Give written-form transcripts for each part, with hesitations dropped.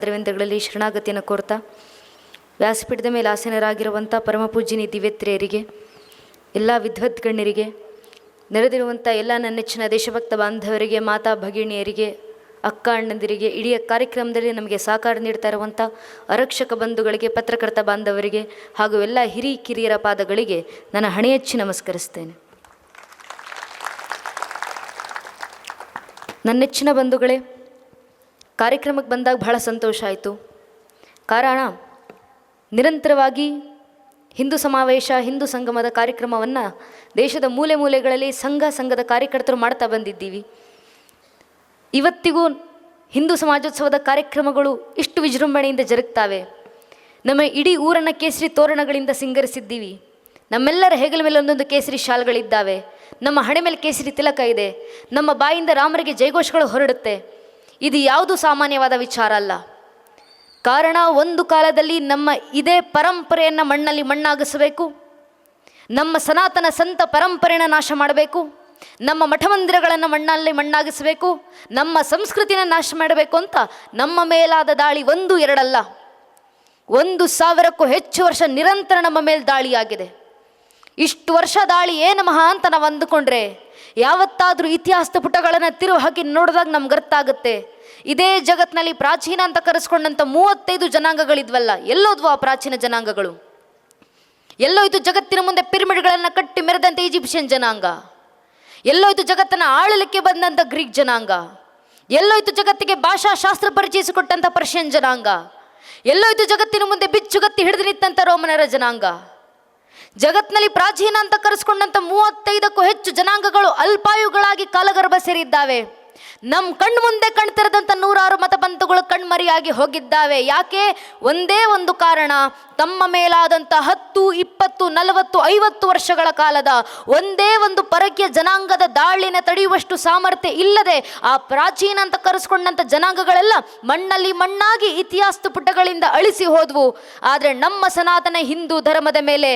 ದ್ರವಿಂದಗಳಲ್ಲಿ ಶರಣಾಗತಿಯನ್ನು ಕೋರ್ತಾ ವ್ಯಾಸಪೀಠದ ಮೇಲೆ ಆಸೀನರಾಗಿರುವಂಥ ಪರಮಪೂಜ್ಯನಿ ದಿವ್ಯತ್ರಿಯರಿಗೆ, ಎಲ್ಲ ವಿದ್ವದ್ಗಣ್ಯರಿಗೆ, ನೆರೆದಿರುವಂಥ ಎಲ್ಲ ನನ್ನೆಚ್ಚಿನ ದೇಶಭಕ್ತ ಬಾಂಧವರಿಗೆ, ಮಾತಾ ಭಗಿಣಿಯರಿಗೆ, ಅಕ್ಕ ಅಣ್ಣಂದಿರಿಗೆ, ಇಡೀ ಕಾರ್ಯಕ್ರಮದಲ್ಲಿ ನಮಗೆ ಸಹಕಾರ ನೀಡ್ತಾ ಇರುವಂಥ ಆರಕ್ಷಕ ಬಂಧುಗಳಿಗೆ, ಪತ್ರಕರ್ತ ಬಾಂಧವರಿಗೆ ಹಾಗೂ ಎಲ್ಲ ಕಿರಿಯರ ಪಾದಗಳಿಗೆ ನನ್ನ ಹಣೆಯಚ್ಚಿ ನಮಸ್ಕರಿಸ್ತೇನೆ. ನನ್ನೆಚ್ಚಿನ ಬಂಧುಗಳೇ, ಕಾರ್ಯಕ್ರಮಕ್ಕೆ ಬಂದಾಗ ಬಹಳ ಸಂತೋಷ ಆಯಿತು. ಕಾರಣ ನಿರಂತರವಾಗಿ ಹಿಂದೂ ಸಮಾವೇಶ, ಹಿಂದೂ ಸಂಗಮದ ಕಾರ್ಯಕ್ರಮವನ್ನು ದೇಶದ ಮೂಲೆ ಮೂಲೆಗಳಲ್ಲಿ ಸಂಘದ ಕಾರ್ಯಕರ್ತರು ಮಾಡ್ತಾ ಬಂದಿದ್ದೀವಿ. ಇವತ್ತಿಗೂ ಹಿಂದೂ ಸಮಾಜೋತ್ಸವದ ಕಾರ್ಯಕ್ರಮಗಳು ಇಷ್ಟು ವಿಜೃಂಭಣೆಯಿಂದ ಜರುಗ್ತಾವೆ. ನಮ್ಮ ಇಡೀ ಊರನ್ನು ಕೇಸರಿ ತೋರಣಗಳಿಂದ ಸಿಂಗರಿಸಿದ್ದೀವಿ. ನಮ್ಮೆಲ್ಲರ ಹೆಗಲ ಮೇಲೆ ಒಂದೊಂದು ಕೇಸರಿ ಶಾಲ್ಗಳಿದ್ದಾವೆ. ನಮ್ಮ ಹಣೆ ಮೇಲೆ ಕೇಸರಿ ತಿಲಕ ಇದೆ. ನಮ್ಮ ಬಾಯಿಂದ ರಾಮರಿಗೆ ಜಯಘೋಷಗಳು ಹೊರಡುತ್ತೆ. ಇದು ಯಾವುದೂ ಸಾಮಾನ್ಯವಾದ ವಿಚಾರ ಅಲ್ಲ. ಕಾರಣ ಒಂದು ಕಾಲದಲ್ಲಿ ನಮ್ಮ ಇದೇ ಪರಂಪರೆಯನ್ನು ಮಣ್ಣಲ್ಲಿ ಮಣ್ಣಾಗಿಸಬೇಕು, ನಮ್ಮ ಸನಾತನ ಸಂತ ಪರಂಪರೆಯನ್ನು ನಾಶ ಮಾಡಬೇಕು, ನಮ್ಮ ಮಠಮಂದಿರಗಳನ್ನು ಮಣ್ಣಲ್ಲಿ ಮಣ್ಣಾಗಿಸಬೇಕು, ನಮ್ಮ ಸಂಸ್ಕೃತಿನ ನಾಶ ಮಾಡಬೇಕು ಅಂತ ನಮ್ಮ ಮೇಲಾದ ದಾಳಿ ಒಂದು ಎರಡಲ್ಲ, 1,000ಕ್ಕೂ ಹೆಚ್ಚು ವರ್ಷ ನಿರಂತರ ನಮ್ಮ ಮೇಲೆ ದಾಳಿಯಾಗಿದೆ. ಇಷ್ಟು ವರ್ಷ ದಾಳಿ ಏನು ಮಹಾ ಅಂತ ನಾವು ಅಂದುಕೊಂಡ್ರೆ, ಯಾವತ್ತಾದರೂ ಇತಿಹಾಸದ ಪುಟಗಳನ್ನು ತಿರುವು ಹಾಕಿ ನೋಡಿದಾಗ ನಮ್ಗೆ ಅರ್ಥಾಗುತ್ತೆ. ಇದೇ ಜಗತ್ತಿನಲ್ಲಿ ಪ್ರಾಚೀನ ಅಂತ ಕರೆಸ್ಕೊಂಡಂಥ 35 ಜನಾಂಗಗಳಿದ್ವಲ್ಲ, ಎಲ್ಲೋದ್ವು ಆ ಪ್ರಾಚೀನ ಜನಾಂಗಗಳು? ಎಲ್ಲೋಯ್ತು ಜಗತ್ತಿನ ಮುಂದೆ ಪಿರಮಿಡ್ಗಳನ್ನು ಕಟ್ಟಿ ಮೆರೆದಂಥ ಈಜಿಪ್ಷಿಯನ್ ಜನಾಂಗ? ಎಲ್ಲೋಯ್ತು ಜಗತ್ತನ್ನು ಆಳಲಿಕ್ಕೆ ಬಂದಂಥ ಗ್ರೀಕ್ ಜನಾಂಗ? ಎಲ್ಲೋಯ್ತು ಜಗತ್ತಿಗೆ ಭಾಷಾಶಾಸ್ತ್ರ ಪರಿಚಯಿಸಿಕೊಟ್ಟಂಥ ಪರ್ಷಿಯನ್ ಜನಾಂಗ? ಎಲ್ಲೋಯ್ತು ಜಗತ್ತಿನ ಮುಂದೆ ಬಿಚ್ಚುಗತ್ತಿ ಹಿಡಿದು ನಿಂತಂಥ ರೋಮನರ ಜನಾಂಗ? ಜಗತ್ತಿನಲ್ಲಿ ಪ್ರಾಚೀನ ಅಂತ ಕರೆಸ್ಕೊಂಡಂಥ 35ಕ್ಕೂ ಹೆಚ್ಚು ಜನಾಂಗಗಳು ಅಲ್ಪಾಯುಗಳಾಗಿ ಕಾಲಗರ್ಭ ಸೇರಿದ್ದಾವೆ. ನಮ್ಮ ಕಣ್ಣು ಮುಂದೆ ಕಣ್ತಿರದಂಥ 100 ಮತಪಂಥಗಳು ಕಣ್ಮರಿಯಾಗಿ ಹೋಗಿದ್ದಾವೆ. ಯಾಕೆ? ಒಂದೇ ಒಂದು ಕಾರಣ, ತಮ್ಮ ಮೇಲಾದಂಥ 10, 20, 40, 50 ವರ್ಷಗಳ ಕಾಲದ ಒಂದೇ ಒಂದು ಪರಕೀಯ ಜನಾಂಗದ ದಾಳಿನ ತಡೆಯುವಷ್ಟು ಸಾಮರ್ಥ್ಯ ಇಲ್ಲದೆ ಆ ಪ್ರಾಚೀನ ಅಂತ ಕರೆಸ್ಕೊಂಡಂಥ ಜನಾಂಗಗಳೆಲ್ಲ ಮಣ್ಣಲ್ಲಿ ಮಣ್ಣಾಗಿ ಇತಿಹಾಸದ ಪುಟಗಳಿಂದ ಅಳಿಸಿ ಹೋದವು. ಆದರೆ ನಮ್ಮ ಸನಾತನ ಹಿಂದೂ ಧರ್ಮದ ಮೇಲೆ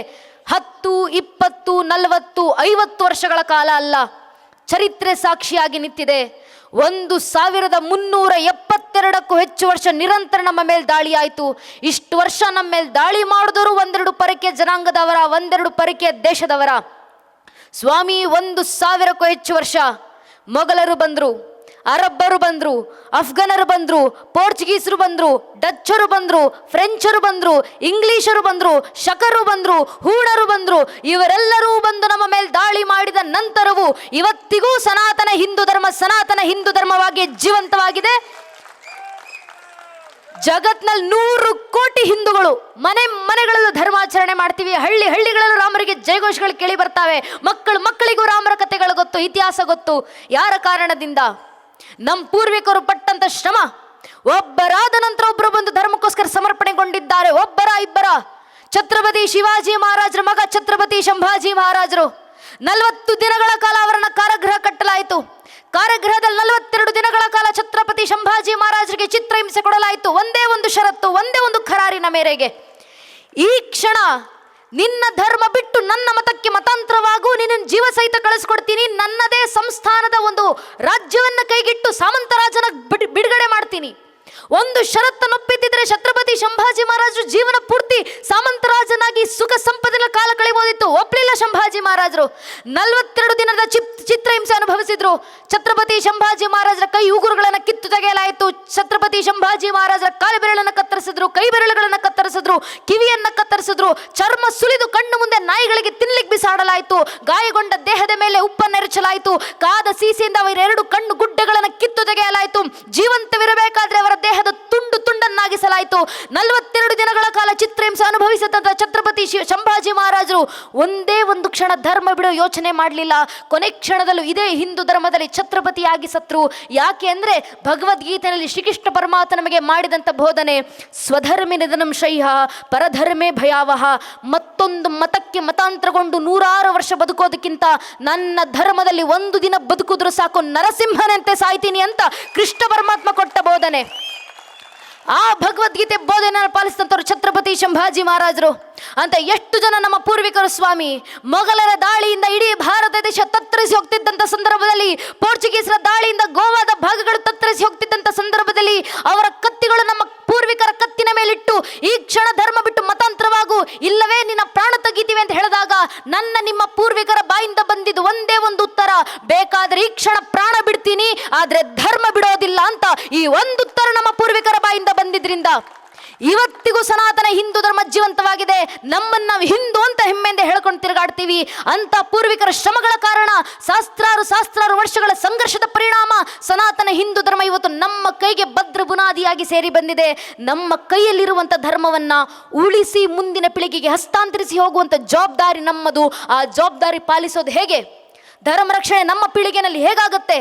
10, 20, 40, 50 ವರ್ಷಗಳ ಕಾಲ ಅಲ್ಲ, ಚರಿತ್ರೆ ಸಾಕ್ಷಿಯಾಗಿ ನಿಂತಿದೆ. 1,372ಕ್ಕೂ ಹೆಚ್ಚು ವರ್ಷ ನಿರಂತರ ನಮ್ಮ ಮೇಲೆ ದಾಳಿ ಆಯಿತು. ಇಷ್ಟು ವರ್ಷ ನಮ್ಮ ಮೇಲೆ ದಾಳಿ ಮಾಡಿದವರು 1-2 ಪರಕೀಯ ಜನಾಂಗದವರ, 1-2 ಪರಕೀಯ ದೇಶದವರ. ಸ್ವಾಮಿ, 1,000ಕ್ಕೂ ಹೆಚ್ಚು ವರ್ಷ ಮೊಘಲರು ಬಂದರು, ಅರಬ್ಬರು ಬಂದರು, ಅಫ್ಘನರು ಬಂದರು, ಪೋರ್ಚುಗೀಸರು ಬಂದರು, ಡಚ್ಚರು ಬಂದರು, ಫ್ರೆಂಚರು ಬಂದರು, ಇಂಗ್ಲೀಷರು ಬಂದರು, ಶಕರು ಬಂದರು, ಹೂಣರು ಬಂದರು. ಇವರೆಲ್ಲರೂ ಬಂದು ನಮ್ಮ ಮೇಲೆ ದಾಳಿ ಮಾಡಿದ ನಂತರವೂ ಇವತ್ತಿಗೂ ಸನಾತನ ಹಿಂದೂ ಧರ್ಮವಾಗಿ ಜೀವಂತವಾಗಿದೆ. ಜಗತ್ನಲ್ಲಿ 100 ಕೋಟಿ ಹಿಂದೂಗಳು ಮನೆಗಳಲ್ಲೂ ಧರ್ಮಾಚರಣೆ ಮಾಡ್ತೀವಿ. ಹಳ್ಳಿಗಳಲ್ಲೂ ರಾಮರಿಗೆ ಜಯಘೋಷಗಳು ಕೇಳಿ ಬರ್ತಾವೆ. ಮಕ್ಕಳಿಗೂ ರಾಮರ ಕಥೆಗಳು ಗೊತ್ತು, ಇತಿಹಾಸ ಗೊತ್ತು. ಯಾರ ಕಾರಣದಿಂದ? ನಮ್ಮ ಪೂರ್ವಿಕರು ಪಟ್ಟಂತ ಶ್ರಮ. ಒಬ್ಬರಾದ ನಂತರ ಒಬ್ಬರು ಬಂದು ಧರ್ಮಕ್ಕೋಸ್ಕರ ಸಮರ್ಪಣೆಗೊಂಡಿದ್ದಾರೆ. ಒಬ್ಬರ ಇಬ್ಬರ? ಛತ್ರಪತಿ ಶಿವಾಜಿ ಮಹಾರಾಜರ ಮಗ ಛತ್ರಪತಿ ಸಂಭಾಜಿ ಮಹಾರಾಜರು 40 ದಿನಗಳ ಕಾಲ ಅವರನ್ನು ಕಾರಾಗೃಹ ಕಟ್ಟಲಾಯಿತು. ಕಾರಾಗೃಹದಲ್ಲಿ 42 ದಿನಗಳ ಕಾಲ ಛತ್ರಪತಿ ಸಂಭಾಜಿ ಮಹಾರಾಜರಿಗೆ ಚಿತ್ರಹಿಂಸೆ ಕೊಡಲಾಯಿತು. ಒಂದೇ ಒಂದು ಷರತ್ತು, ಒಂದೇ ಒಂದು ಖರಾರಿನ ಮೇರೆಗೆ, ಈ ಕ್ಷಣ ನಿನ್ನ ಧರ್ಮ ಬಿಟ್ಟು ನನ್ನ ಮತಕ್ಕೆ ಮತಾಂತರವಾಗೂ, ನಿನ್ನ ಜೀವ ಸಹಿತ ಕಳಿಸ್ಕೊಡ್ತೀನಿ, ನನ್ನದೇ ಸಂಸ್ಥಾನದ ಒಂದು ರಾಜ್ಯವನ್ನು ಕೈಗಿಟ್ಟು ಸಾಮಂತ ರಾಜನ ಬಿಡುಗಡೆ ಮಾಡ್ತೀನಿ. ಒಂದು ಷರತ್ತನ್ನು ಒಪ್ಪಿದ್ದಿದ್ರೆ ಛತ್ರಪತಿ ಸಂಭಾಜಿ ಮಹಾರಾಜರು ಜೀವನ ಪೂರ್ತಿ ಸಾಮಂತರಾಜನಾಗಿ ಸುಖ ಸಂಪತ್ತಿನ ಕಾಲ ಕಳೆಯಬಹುದಿತ್ತು. ಒಪ್ಪಲಿಲ್ಲ ಸಂಭಾಜಿ ಮಹಾರಾಜರು. 42 ದಿನದ ಚಿತ್ರಹಿಂಸೆ ಅನುಭವಿಸಿದ್ರು. ಛತ್ರಪತಿ ಸಂಭಾಜಿ ಮಹಾರಾಜರ ಕೈ ಉಗುರುಗಳನ್ನು ಕಿತ್ತು ತೆಗೆಯಲಾಯಿತು. ಛತ್ರಪತಿ ಸಂಭಾಜಿ ಮಹಾರಾಜರ ಕಾಲು ಬೆರಳನ್ನು ಕತ್ತರಿಸಿದ್ರು, ಕೈ ಬೆರಳುಗಳನ್ನು ಕತ್ತರಿಸಿದ್ರು, ಕಿವಿಯನ್ನು ಕತ್ತರಿಸಿದ್ರು, ಚರ್ಮ ಸುಲಿದು ಕಣ್ಣು ಮುಂದೆ ನಾಯಿಗಳಿಗೆ ತಿನ್ಲಿಕ್ಕೆ ಬಿಸಾಡಲಾಯಿತು. ಗಾಯಗೊಂಡ ದೇಹದ ಮೇಲೆ ಉಪ್ಪನ್ನೆರಚಲಾಯಿತು. ಕಾದ ಸೀಸೆಯಿಂದ ಅವರ 2 ಕಣ್ಣು ಗುಡ್ಡೆಗಳನ್ನು ಕಿತ್ತು ತೆಗೆಯಲಾಯಿತು. ಜೀವಂತವಿರಬೇಕಾದ್ರೆ ಅವರ ದೇಹದ ತುಂಡನ್ನಾಗಿಸಲಾಯಿತು. 42 ದಿನಗಳ ಕಾಲ ಚಿತ್ರಹಿಂಸೆ ಅನುಭವಿಸಿದಂಥ ಛತ್ರಪತಿ ಸಂಭಾಜಿ ಮಹಾರಾಜರು ಒಂದೇ ಒಂದು ಕ್ಷಣ ಧರ್ಮ ಬಿಡೋ ಯೋಚನೆ ಮಾಡಲಿಲ್ಲ. ಕೊನೆ ಕ್ಷಣದಲ್ಲೂ ಇದೇ ಹಿಂದೂ ಧರ್ಮದಲ್ಲಿ ಛತ್ರಪತಿಯಾಗಿ ಸತ್ರು. ಯಾಕೆ ಅಂದರೆ ಭಗವದ್ಗೀತೆಯಲ್ಲಿ ಶ್ರೀಕೃಷ್ಣ ಪರಮಾತ್ಮ ನಮಗೆ ಮಾಡಿದಂಥ ಬೋಧನೆ, ಸ್ವಧರ್ಮಿ ನಿಧನಂ ಶೈಹ ಪರಧರ್ಮೇ ಭಯಾವಹ. ಮತ್ತೊಂದು ಮತಕ್ಕೆ ಮತಾಂತರಗೊಂಡು 100 ವರ್ಷ ಬದುಕೋದಕ್ಕಿಂತ ನನ್ನ ಧರ್ಮದಲ್ಲಿ ಒಂದು ದಿನ ಬದುಕಿದ್ರು ಸಾಕು, ನರಸಿಂಹನಂತೆ ಸಾಯ್ತೀನಿ ಅಂತ ಕೃಷ್ಣ ಪರಮಾತ್ಮ ಕೊಟ್ಟ ಬೋಧನೆ. ಆ ಭಗವದ್ಗೀತೆ ಬೋಧನೆ ಪಾಲಿಸಿದಂಥವ್ರು ಛತ್ರಪತಿ ಸಂಭಾಜಿ ಮಹಾರಾಜರು ಅಂತ ಎಷ್ಟು ಜನ ನಮ್ಮ ಪೂರ್ವಿಕರು ಸ್ವಾಮಿ. ಮೊಘಲರ ದಾಳಿಯಿಂದ ಇಡೀ ಭಾರತ ದೇಶ ತತ್ತರಿಸಿ ಹೋಗ್ತಿದ್ದಂಥ ಸಂದರ್ಭದಲ್ಲಿ, ಪೋರ್ಚುಗೀಸರ ದಾಳಿಯಿಂದ ಗೋವಾದ ಭಾಗಗಳು ತತ್ತರಿಸಿ ಹೋಗ್ತಿದ್ದಂಥ ಸಂದರ್ಭದಲ್ಲಿ ಅವರ ಕತ್ತಿಗಳು ನಮ್ಮ ಪೂರ್ವಿಕರ ಕತ್ತಿನ ಮೇಲಿಟ್ಟು ಈ ಕ್ಷಣ ಧರ್ಮ ಬಿಟ್ಟು ಮತಾಂತರವಾಗು, ಇಲ್ಲವೇ ನಿನ್ನ ಪ್ರಾಣ ತೆಗಿತೀವಿ ಅಂತ ಹೇಳಿದಾಗ ನನ್ನ ನಿಮ್ಮ ಪೂರ್ವಿಕರ ಬಾಯಿಂದ ಬಂದಿದ್ದು ಒಂದೇ ಒಂದು ಉತ್ತರ, ಬೇಕಾದ್ರೆ ಈ ಕ್ಷಣ ಪ್ರಾಣ ಬಿಡ್ತೀನಿ ಆದ್ರೆ ಧರ್ಮ ಬಿಡೋದಿಲ್ಲ ಅಂತ. ಈ ಒಂದು ಉತ್ತರ ನಮ್ಮ ಪೂರ್ವಿಕರ ಬಾಯಿಂದ ಬಂದಿದ್ರಿಂದ ಇವತ್ತಿಗೂ ಸನಾತನ ಹಿಂದೂ ಧರ್ಮ ಜೀವಂತವಾಗಿದೆ. ನಮ್ಮನ್ನ ನಾವು ಹಿಂದೂ ಅಂತ ಹೆಮ್ಮೆಯಿಂದ ಹೇಳ್ಕೊಂಡು ತಿರುಗಾಡ್ತೀವಿ. ಅಂತ ಪೂರ್ವಿಕರ ಶ್ರಮಗಳ ಕಾರಣ, ಸಹಸ್ರಾರು ವರ್ಷಗಳ ಸಂಘರ್ಷದ ಪರಿಣಾಮ ಸನಾತನ ಹಿಂದೂ ಧರ್ಮ ಇವತ್ತು ನಮ್ಮ ಕೈಗೆ ಭದ್ರ ಬುನಾದಿಯಾಗಿ ಸೇರಿ ಬಂದಿದೆ. ನಮ್ಮ ಕೈಯಲ್ಲಿರುವಂಥ ಧರ್ಮವನ್ನ ಉಳಿಸಿ ಮುಂದಿನ ಪೀಳಿಗೆಗೆ ಹಸ್ತಾಂತರಿಸಿ ಹೋಗುವಂಥ ಜವಾಬ್ದಾರಿ ನಮ್ಮದು. ಆ ಜವಾಬ್ದಾರಿ ಪಾಲಿಸೋದು ಹೇಗೆ? ಧರ್ಮ ರಕ್ಷಣೆ ನಮ್ಮ ಪೀಳಿಗೆನಲ್ಲಿ ಹೇಗಾಗುತ್ತೆ?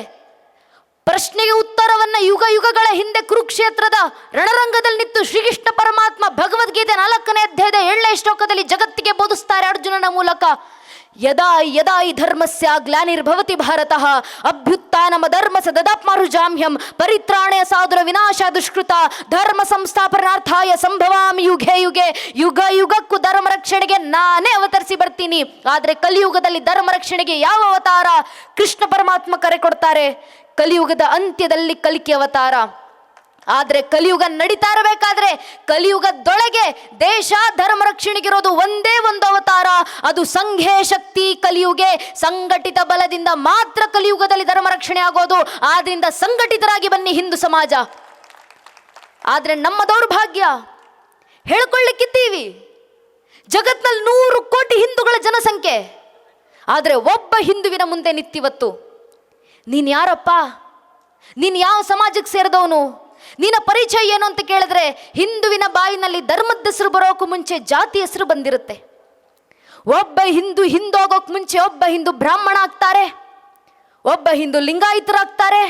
ಪ್ರಶ್ನೆಗೆ ಉತ್ತರವನ್ನ ಯುಗಗಳ ಹಿಂದೆ ಕುರುಕ್ಷೇತ್ರದ ರಣರಂಗದಲ್ಲಿ ನಿಂತು ಶ್ರೀಕೃಷ್ಣ ಪರಮಾತ್ಮ ಭಗವದ್ಗೀತೆ 4ನೇ ಅಧ್ಯಾಯದ 7ನೇ ಶ್ಲೋಕದಲ್ಲಿ ಜಗತ್ತಿಗೆ ಬೋಧಿಸ್ತಾರೆ ಅರ್ಜುನನ ಮೂಲಕ. ಯದಾ ಯದಾ ಹಿ ಧರ್ಮಸ್ಯ ಗ್ಲಾನಿರ್ಭವತಿ ಭಾರತಃ ಅಭ್ಯುತ್ಥಾನಮ ಧರ್ಮಸ ದದಾತ್ಮಾರುಜಾಮ್ಯಹಂ ಪರಿತ್ರಾಣಯ ಸಾಧುರ ವಿನಾಶ ದುಷ್ಕೃತ ಧರ್ಮ ಸಂಸ್ಥಾಪನಾರ್ಥಾಯ ಸಂಭವಾಮಿ ಯುಗೆ ಯುಗೆ. ಯುಗಕ್ಕೂ ಧರ್ಮ ರಕ್ಷಣೆಗೆ ನಾನೇ ಅವತರಿಸಿ ಬರ್ತೀನಿ. ಆದರೆ ಕಲಿಯುಗದಲ್ಲಿ ಧರ್ಮ ರಕ್ಷಣೆಗೆ ಯಾವ ಅವತಾರ? ಕೃಷ್ಣ ಪರಮಾತ್ಮ ಕರೆ ಕೊಡ್ತಾರೆ, ಕಲಿಯುಗದ ಅಂತ್ಯದಲ್ಲಿ ಕಲಿಕೆ ಅವತಾರ. ಆದ್ರೆ ಕಲಿಯುಗ ನಡೀತಾ ಇರಬೇಕಾದ್ರೆ ಕಲಿಯುಗದೊಳಗೆ ದೇಶ ಧರ್ಮ ರಕ್ಷಣೆಗಿರೋದು ಒಂದೇ ಒಂದು ಅವತಾರ, ಅದು ಸಂಘೇ ಶಕ್ತಿ ಕಲಿಯುಗೆ. ಸಂಘಟಿತ ಬಲದಿಂದ ಮಾತ್ರ ಕಲಿಯುಗದಲ್ಲಿ ಧರ್ಮ ರಕ್ಷಣೆ ಆಗೋದು. ಆದ್ರಿಂದ ಸಂಘಟಿತರಾಗಿ ಬನ್ನಿ ಹಿಂದೂ ಸಮಾಜ. ಆದ್ರೆ ನಮ್ಮ ದೌರ್ಭಾಗ್ಯ, ಹೇಳ್ಕೊಳ್ಳಿಕ್ಕಿದ್ದೀವಿ ಜಗತ್ನಲ್ಲಿ 100 ಕೋಟಿ ಹಿಂದೂಗಳ ಜನಸಂಖ್ಯೆ, ಆದ್ರೆ ಒಬ್ಬ ಹಿಂದುವಿನ ಮುಂದೆ ನಿಂತಿವತ್ತು ನೀನ್ ಯಾರಪ್ಪ, ನೀನ್ ಯಾವ ಸಮಾಜಕ್ಕೆ ಸೇರಿದವನು, ನಿನ್ನ ಪರಿಚಯ ಏನು ಅಂತ ಕೇಳಿದ್ರೆ ಹಿಂದುವಿನ ಬಾಯಿನಲ್ಲಿ ಧರ್ಮದ ಹೆಸರು ಬರೋಕ್ಕೂ ಮುಂಚೆ ಜಾತಿ ಹೆಸರು ಬಂದಿರುತ್ತೆ. ಒಬ್ಬ ಹಿಂದೂ ಆಗೋಕ್ ಮುಂಚೆ ಒಬ್ಬ ಹಿಂದೂ ಬ್ರಾಹ್ಮಣ ಆಗ್ತಾರೆ, ಒಬ್ಬ ಹಿಂದೂ ಲಿಂಗಾಯತರಾಗ್ತಾರೆ,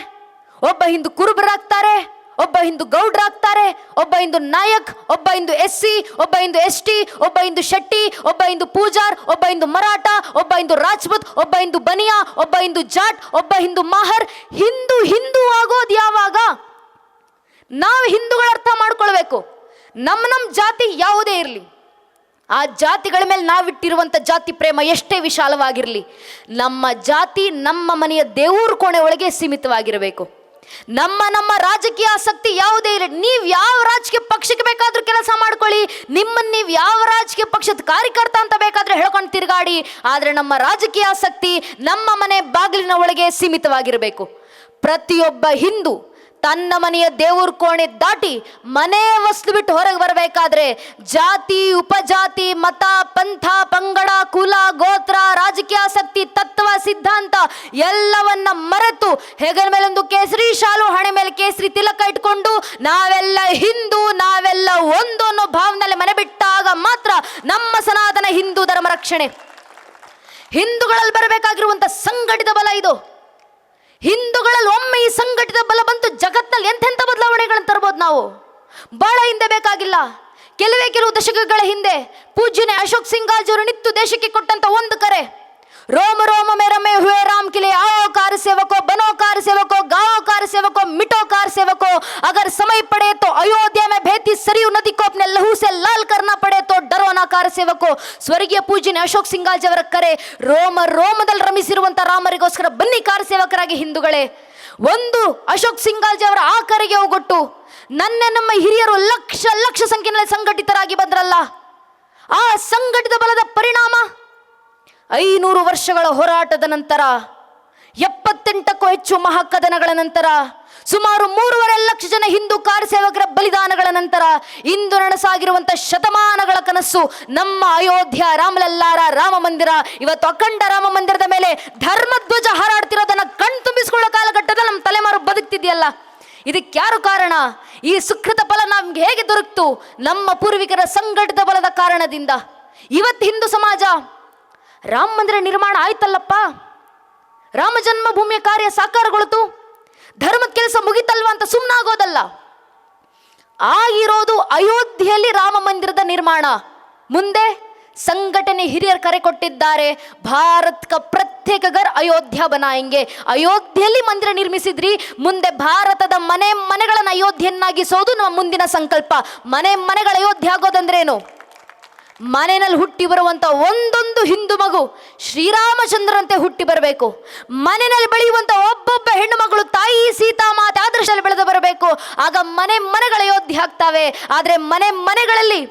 ಒಬ್ಬ ಹಿಂದೂ ಕುರುಬರಾಗ್ತಾರೆ, ಒಬ್ಬ ಹಿಂದೂ ಗೌಡ್ರಾಗ್ತಾರೆ, ಒಬ್ಬ ಹಿಂದೂ ನಾಯಕ್, ಒಬ್ಬ ಹಿಂದೂ SC, ಒಬ್ಬ ಹಿಂದೂ ST, ಒಬ್ಬ ಹಿಂದೂ ಶೆಟ್ಟಿ, ಒಬ್ಬ ಹಿಂದೂ ಪೂಜಾರ್, ಒಬ್ಬ ಹಿಂದೂ ಮರಾಠ, ಒಬ್ಬ ಹಿಂದೂ ರಾಜ್ಪೂತ್, ಒಬ್ಬ ಹಿಂದೂ ಬನಿಯಾ, ಒಬ್ಬ ಹಿಂದೂ ಜಾಟ್, ಒಬ್ಬ ಹಿಂದೂ ಮಾಹರ್. ಹಿಂದೂ ಆಗೋದು ಯಾವಾಗ? ನಾವು ಹಿಂದೂಗಳ ಅರ್ಥ ಮಾಡ್ಕೊಳ್ಬೇಕು. ನಮ್ಮ ಜಾತಿ ಯಾವುದೇ ಇರಲಿ, ಆ ಜಾತಿಗಳ ಮೇಲೆ ನಾವಿಟ್ಟಿರುವಂಥ ಜಾತಿ ಪ್ರೇಮ ಎಷ್ಟೇ ವಿಶಾಲವಾಗಿರಲಿ, ನಮ್ಮ ಜಾತಿ ನಮ್ಮ ಮನೆಯ ದೇವ್ರ ಕೋಣೆ ಒಳಗೆ ಸೀಮಿತವಾಗಿರಬೇಕು. ನಮ್ಮ ರಾಜಕೀಯ ಆಸಕ್ತಿ ಯಾವುದೇ ಇರಲಿ, ನೀವು ಯಾವ ರಾಜಕೀಯ ಪಕ್ಷಕ್ಕೆ ಬೇಕಾದ್ರೂ ಕೆಲಸ ಮಾಡ್ಕೊಳ್ಳಿ, ನಿಮ್ಮನ್ನು ನೀವು ಯಾವ ರಾಜಕೀಯ ಪಕ್ಷದ ಕಾರ್ಯಕರ್ತ ಅಂತ ಬೇಕಾದ್ರೆ ಹೇಳ್ಕೊಂಡು ತಿರುಗಾಡಿ, ಆದರೆ ನಮ್ಮ ರಾಜಕೀಯ ಆಸಕ್ತಿ ನಮ್ಮ ಮನೆ ಬಾಗಿಲಿನ ಒಳಗೆ ಸೀಮಿತವಾಗಿರಬೇಕು. ಪ್ರತಿಯೊಬ್ಬ ಹಿಂದೂ ತನ್ನ ಮನೆಯ ದೇವ್ರ ಕೋಣೆ ದಾಟಿ ಮನೆ ವಸ್ತು ಬಿಟ್ಟು ಹೊರಗೆ ಬರಬೇಕಾದ್ರೆ ಜಾತಿ, ಉಪಜಾತಿ, ಮತ, ಪಂಥ, ಪಂಗಡ, ಕುಲ, ಗೋತ್ರ, ರಾಜಕೀಯ ಆಸಕ್ತಿ, ತತ್ವ, ಸಿದ್ಧಾಂತ ಎಲ್ಲವನ್ನ ಮರೆತು ಹೆಗಲ ಮೇಲೊಂದು ಕೇಸರಿ ಶಾಲು, ಹಣೆ ಮೇಲೆ ಕೇಸರಿ ತಿಲಕ ಇಟ್ಕೊಂಡು ನಾವೆಲ್ಲ ಹಿಂದೂ, ನಾವೆಲ್ಲ ಒಂದು ಅನ್ನೋ ಭಾವನೆಯಲ್ಲಿ ಮನೆ ಬಿಟ್ಟಾಗ ಮಾತ್ರ ನಮ್ಮ ಸನಾತನ ಹಿಂದೂ ಧರ್ಮ ರಕ್ಷಣೆ. ಹಿಂದೂಗಳಲ್ಲಿ ಬರಬೇಕಾಗಿರುವಂಥ ಸಂಘಟಿತ ಬಲ ಇದು. ಹಿಂದೂಗಳಲ್ಲಿ ಒಮ್ಮೆ ಈ ಸಂಘಟಿತ ಬಲ ಬಂತು, ಜಗತ್ತಿನಲ್ಲಿ ಎಂತೆಂಥ ಬದಲಾವಣೆಗಳನ್ನು ತರಬಹುದು. ನಾವು ಬಹಳ ಹಿಂದೆ ಬೇಕಾಗಿಲ್ಲ, ಕೆಲವು ದಶಕಗಳ ಹಿಂದೆ ಪೂಜ್ಯನೇ ಅಶೋಕ್ ಸಿಂಗಾಜಿಯವರು ನಿತ್ತು ದೇಶಕ್ಕೆ ಕೊಟ್ಟಂತ ಒಂದು ಕರೆ, रोम रोम में रमे हुए राम के लिए आओ कार सेवको, बनो कार सेवको, गाओ कार सेवको, मिटो कार सेवको, अगर समय पड़े तो अयोध्या में बहती सरयू नदी को अपने लहू से लाल करना पड़े तो डरो ना कार सेवको. ಸ್ವರ್ಗೀಯ ಪೂಜ್ಯನೇ ಅಶೋಕ್ ಸಿಂಗಾಜ್ ಅವರ ಕರೆ, ರೋಮದಲ್ಲಿ ರಮಿಸಿರುವಂತ ರಾಮರಿಗೋಸ್ಕರ ಬನ್ನಿ ಕಾರ ಸೇವಕರಾಗಿ ಹಿಂದೂಗಳೇ. ಒಂದು ಅಶೋಕ್ ಸಿಂಗಾಜ್ ಅವರ ಆ ಕರೆಗೆ ಹೋಗೊಟ್ಟು ನಮ್ಮ ಹಿರಿಯರು ಲಕ್ಷ ಸಂಖ್ಯೆಯಲ್ಲಿ ಸಂಘಟಿತರಾಗಿ ಬಂದ್ರಲ್ಲ, ಆ ಸಂಘಟಿತ ಬಲದ ಪರಿಣಾಮ 500 ವರ್ಷಗಳ ಹೋರಾಟದ ನಂತರ, 78ಕ್ಕೂ ಹೆಚ್ಚು ಮಹಾಕದನಗಳ ನಂತರ, ಸುಮಾರು 3.5 ಲಕ್ಷ ಜನ ಹಿಂದೂ ಕಾರ ಸೇವಕರ ಬಲಿದಾನಗಳ ನಂತರ ಇಂದು ನನಸಾಗಿರುವಂಥ ಶತಮಾನಗಳ ಕನಸು ನಮ್ಮ ಅಯೋಧ್ಯ ರಾಮಲಲ್ಲಾರ ರಾಮ ಮಂದಿರ. ಇವತ್ತು ಅಖಂಡ ರಾಮ ಮಂದಿರದ ಮೇಲೆ ಧರ್ಮಧ್ವಜ ಹಾರಾಡ್ತಿರೋದನ್ನ ಕಣ್ತುಂಬಿಸಿಕೊಳ್ಳೋ ಕಾಲಘಟ್ಟದಲ್ಲಿ ನಮ್ಮ ತಲೆಮಾರು ಬದುಕ್ತಿದೆಯಲ್ಲ, ಇದಕ್ಕೆ ಯಾರು ಕಾರಣ? ಈ ಸುಕೃತ ಫಲ ನಮ್ಗೆ ಹೇಗೆ ದೊರಕ್ತು? ನಮ್ಮ ಪೂರ್ವಿಕರ ಸಂಘಟಿತ ಬಲದ ಕಾರಣದಿಂದ. ಇವತ್ತು ಹಿಂದೂ ಸಮಾಜ ರಾಮ ಮಂದಿರ ನಿರ್ಮಾಣ ಆಯ್ತಲ್ಲಪ್ಪ, ರಾಮ ಜನ್ಮಭೂಮಿಯ ಕಾರ್ಯ ಸಾಕಾರಗೊಳ್ತು, ಧರ್ಮದ ಕೆಲಸ ಮುಗಿತಲ್ವ ಅಂತ ಸುಮ್ಮನಾಗೋದಲ್ಲ. ಆಗಿರೋದು ಅಯೋಧ್ಯೆಯಲ್ಲಿ ರಾಮ ಮಂದಿರದ ನಿರ್ಮಾಣ. ಮುಂದೆ ಸಂಘಟನೆ ಹಿರಿಯರು ಕರೆ ಕೊಟ್ಟಿದ್ದಾರೆ, ಭಾರತ್ ಕ ಪ್ರತ್ಯೇಕ ಘರ್ ಅಯೋಧ್ಯ ಬನಾಯಂಗೆ. ಅಯೋಧ್ಯೆಯಲ್ಲಿ ಮಂದಿರ ನಿರ್ಮಿಸಿದ್ರಿ, ಮುಂದೆ ಭಾರತದ ಮನೆಗಳನ್ನು ಅಯೋಧ್ಯೆಯನ್ನಾಗಿಸೋದು ನಮ್ಮ ಮುಂದಿನ ಸಂಕಲ್ಪ. ಮನೆಗಳ ಅಯೋಧ್ಯ ಆಗೋದಂದ್ರೇನು? ಮನೆಯಲ್ಲಿ ಹುಟ್ಟಿ ಬರುವಂತ ಒಂದೊಂದು ಹಿಂದೂ ಮಗು ಶ್ರೀರಾಮಚಂದ್ರಂತೆ ಹುಟ್ಟಿ ಬರಬೇಕು. ಮನೆಯಲ್ಲಿ ಬೆಳೆಯುವಂತ ಒಬ್ಬೊಬ್ಬ ಹೆಣ್ಣು ಮಗಳು ತಾಯಿ ಸೀತಾಮಾತೆ ಆದರ್ಶದಲ್ಲಿ ಬೆಳೆದು ಬರಬೇಕು. ಆಗ ಮನೆಗಳ ಅಯೋಧ್ಯ ಆಗ್ತಾವೆ. ಆದ್ರೆ ಮನೆಗಳಲ್ಲಿ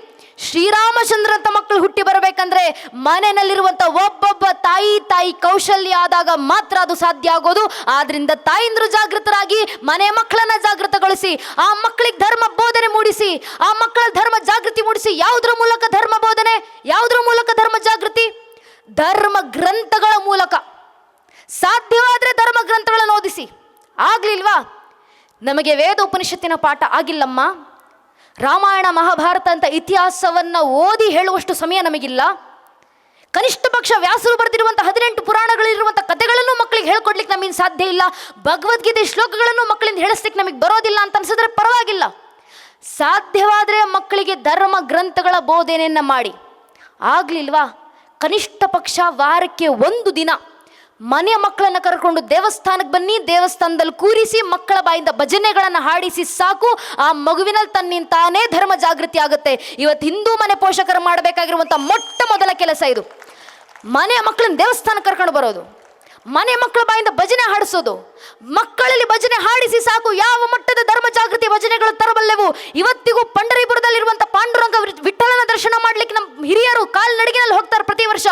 ಶ್ರೀರಾಮಚಂದ್ರಂತ ಮಕ್ಕಳು ಹುಟ್ಟಿ ಬರಬೇಕಂದ್ರೆ ಮನೆಯಲ್ಲಿರುವಂತ ಒಬ್ಬೊಬ್ಬ ತಾಯಿ ಕೌಶಲ್ಯ ಆದಾಗ ಮಾತ್ರ ಅದು ಸಾಧ್ಯ ಆಗೋದು. ಆದ್ರಿಂದ ತಾಯಿಂದ್ರು ಜಾಗೃತರಾಗಿ ಮನೆ ಮಕ್ಕಳನ್ನ ಜಾಗೃತಗೊಳಿಸಿ, ಆ ಮಕ್ಕಳಿಗೆ ಧರ್ಮ ಬೋಧನೆ ಮೂಡಿಸಿ, ಆ ಮಕ್ಕಳ ಧರ್ಮ ಜಾಗೃತಿ ಮೂಡಿಸಿ. ಯಾವುದ್ರ ಮೂಲಕ ಧರ್ಮ ಬೋಧನೆ, ಯಾವುದ್ರ ಮೂಲಕ ಧರ್ಮ ಜಾಗೃತಿ? ಧರ್ಮ ಗ್ರಂಥಗಳ ಮೂಲಕ. ಸಾಧ್ಯವಾದ್ರೆ ಧರ್ಮ ಗ್ರಂಥಗಳನ್ನು ಓದಿಸಿ. ಆಗ್ಲಿಲ್ವಾ? ನಮಗೆ ವೇದ ಉಪನಿಷತ್ತಿನ ಪಾಠ ಆಗಿಲ್ಲಮ್ಮ, ರಾಮಾಯಣ ಮಹಾಭಾರತ ಅಂತ ಇತಿಹಾಸವನ್ನ ಓದಿ ಹೇಳುವಷ್ಟು ಸಮಯ ನಮಗಿಲ್ಲ. ಕನಿಷ್ಠ ಪಕ್ಷ ವ್ಯಾಸರು ಬರೆದಿರುವಂಥ 18 ಪುರಾಣಗಳಿರುವಂಥ ಕಥೆಗಳನ್ನು ಮಕ್ಕಳಿಗೆ ಹೇಳ್ಕೊಡ್ಲಿಕ್ಕೆ ನಮಗೆ ಸಾಧ್ಯ ಇಲ್ಲ. ಭಗವದ್ಗೀತೆ ಶ್ಲೋಕಗಳನ್ನು ಮಕ್ಕಳಿಂದ ಹೇಳಿಸ್ಲಿಕ್ಕೆ ನಮಗೆ ಬರೋದಿಲ್ಲ ಅಂತ ಅನ್ಸಿದ್ರೆ ಪರವಾಗಿಲ್ಲ. ಸಾಧ್ಯವಾದರೆ ಮಕ್ಕಳಿಗೆ ಧರ್ಮ ಗ್ರಂಥಗಳ ಬೋಧನೆಯನ್ನು ಮಾಡಿ. ಆಗ್ಲಿಲ್ವಾ? ಕನಿಷ್ಠ ಪಕ್ಷ ವಾರಕ್ಕೆ 1 ದಿನ ಮನೆಯ ಮಕ್ಕಳನ್ನು ಕರ್ಕೊಂಡು ದೇವಸ್ಥಾನಕ್ಕೆ ಬನ್ನಿ, ದೇವಸ್ಥಾನದಲ್ಲಿ ಕೂರಿಸಿ ಮಕ್ಕಳ ಬಾಯಿಂದ ಭಜನೆಗಳನ್ನು ಹಾಡಿಸಿ ಸಾಕು. ಆ ಮಗುವಿನಲ್ಲಿ ತನ್ನಿಂತಾನೇ ಧರ್ಮ ಜಾಗೃತಿ ಆಗುತ್ತೆ. ಇವತ್ತು ಹಿಂದೂ ಮನೆ ಪೋಷಕರು ಮಾಡಬೇಕಾಗಿರುವಂಥ ಮೊಟ್ಟ ಮೊದಲ ಕೆಲಸ ಇದು. ಮನೆಯ ಮಕ್ಕಳನ್ನ ದೇವಸ್ಥಾನಕ್ಕೆ ಕರ್ಕೊಂಡು ಬರೋದು, ಮನೆ ಮಕ್ಕಳ ಬಾಯಿಂದ ಭಜನೆ ಹಾಡಿಸೋದು. ಮಕ್ಕಳಲ್ಲಿ ಭಜನೆ ಹಾಡಿಸಿ ಸಾಕು. ಯಾವ ಮಟ್ಟದ ಧರ್ಮ ಜಾಗೃತಿ ಭಜನೆಗಳು ತರಬಲ್ಲೆವು. ಇವತ್ತಿಗೂ ಪಂಡರೀಪುರದಲ್ಲಿರುವಂಥ ಪಾಂಡುರಂಗ ವಿಠಲನ ದರ್ಶನ ಮಾಡ್ಲಿಕ್ಕೆ ನಮ್ಮ ಹಿರಿಯರು ಕಾಲ್ನಡಿಗೆನಲ್ಲಿ ಹೋಗ್ತಾರೆ ಪ್ರತಿ ವರ್ಷ.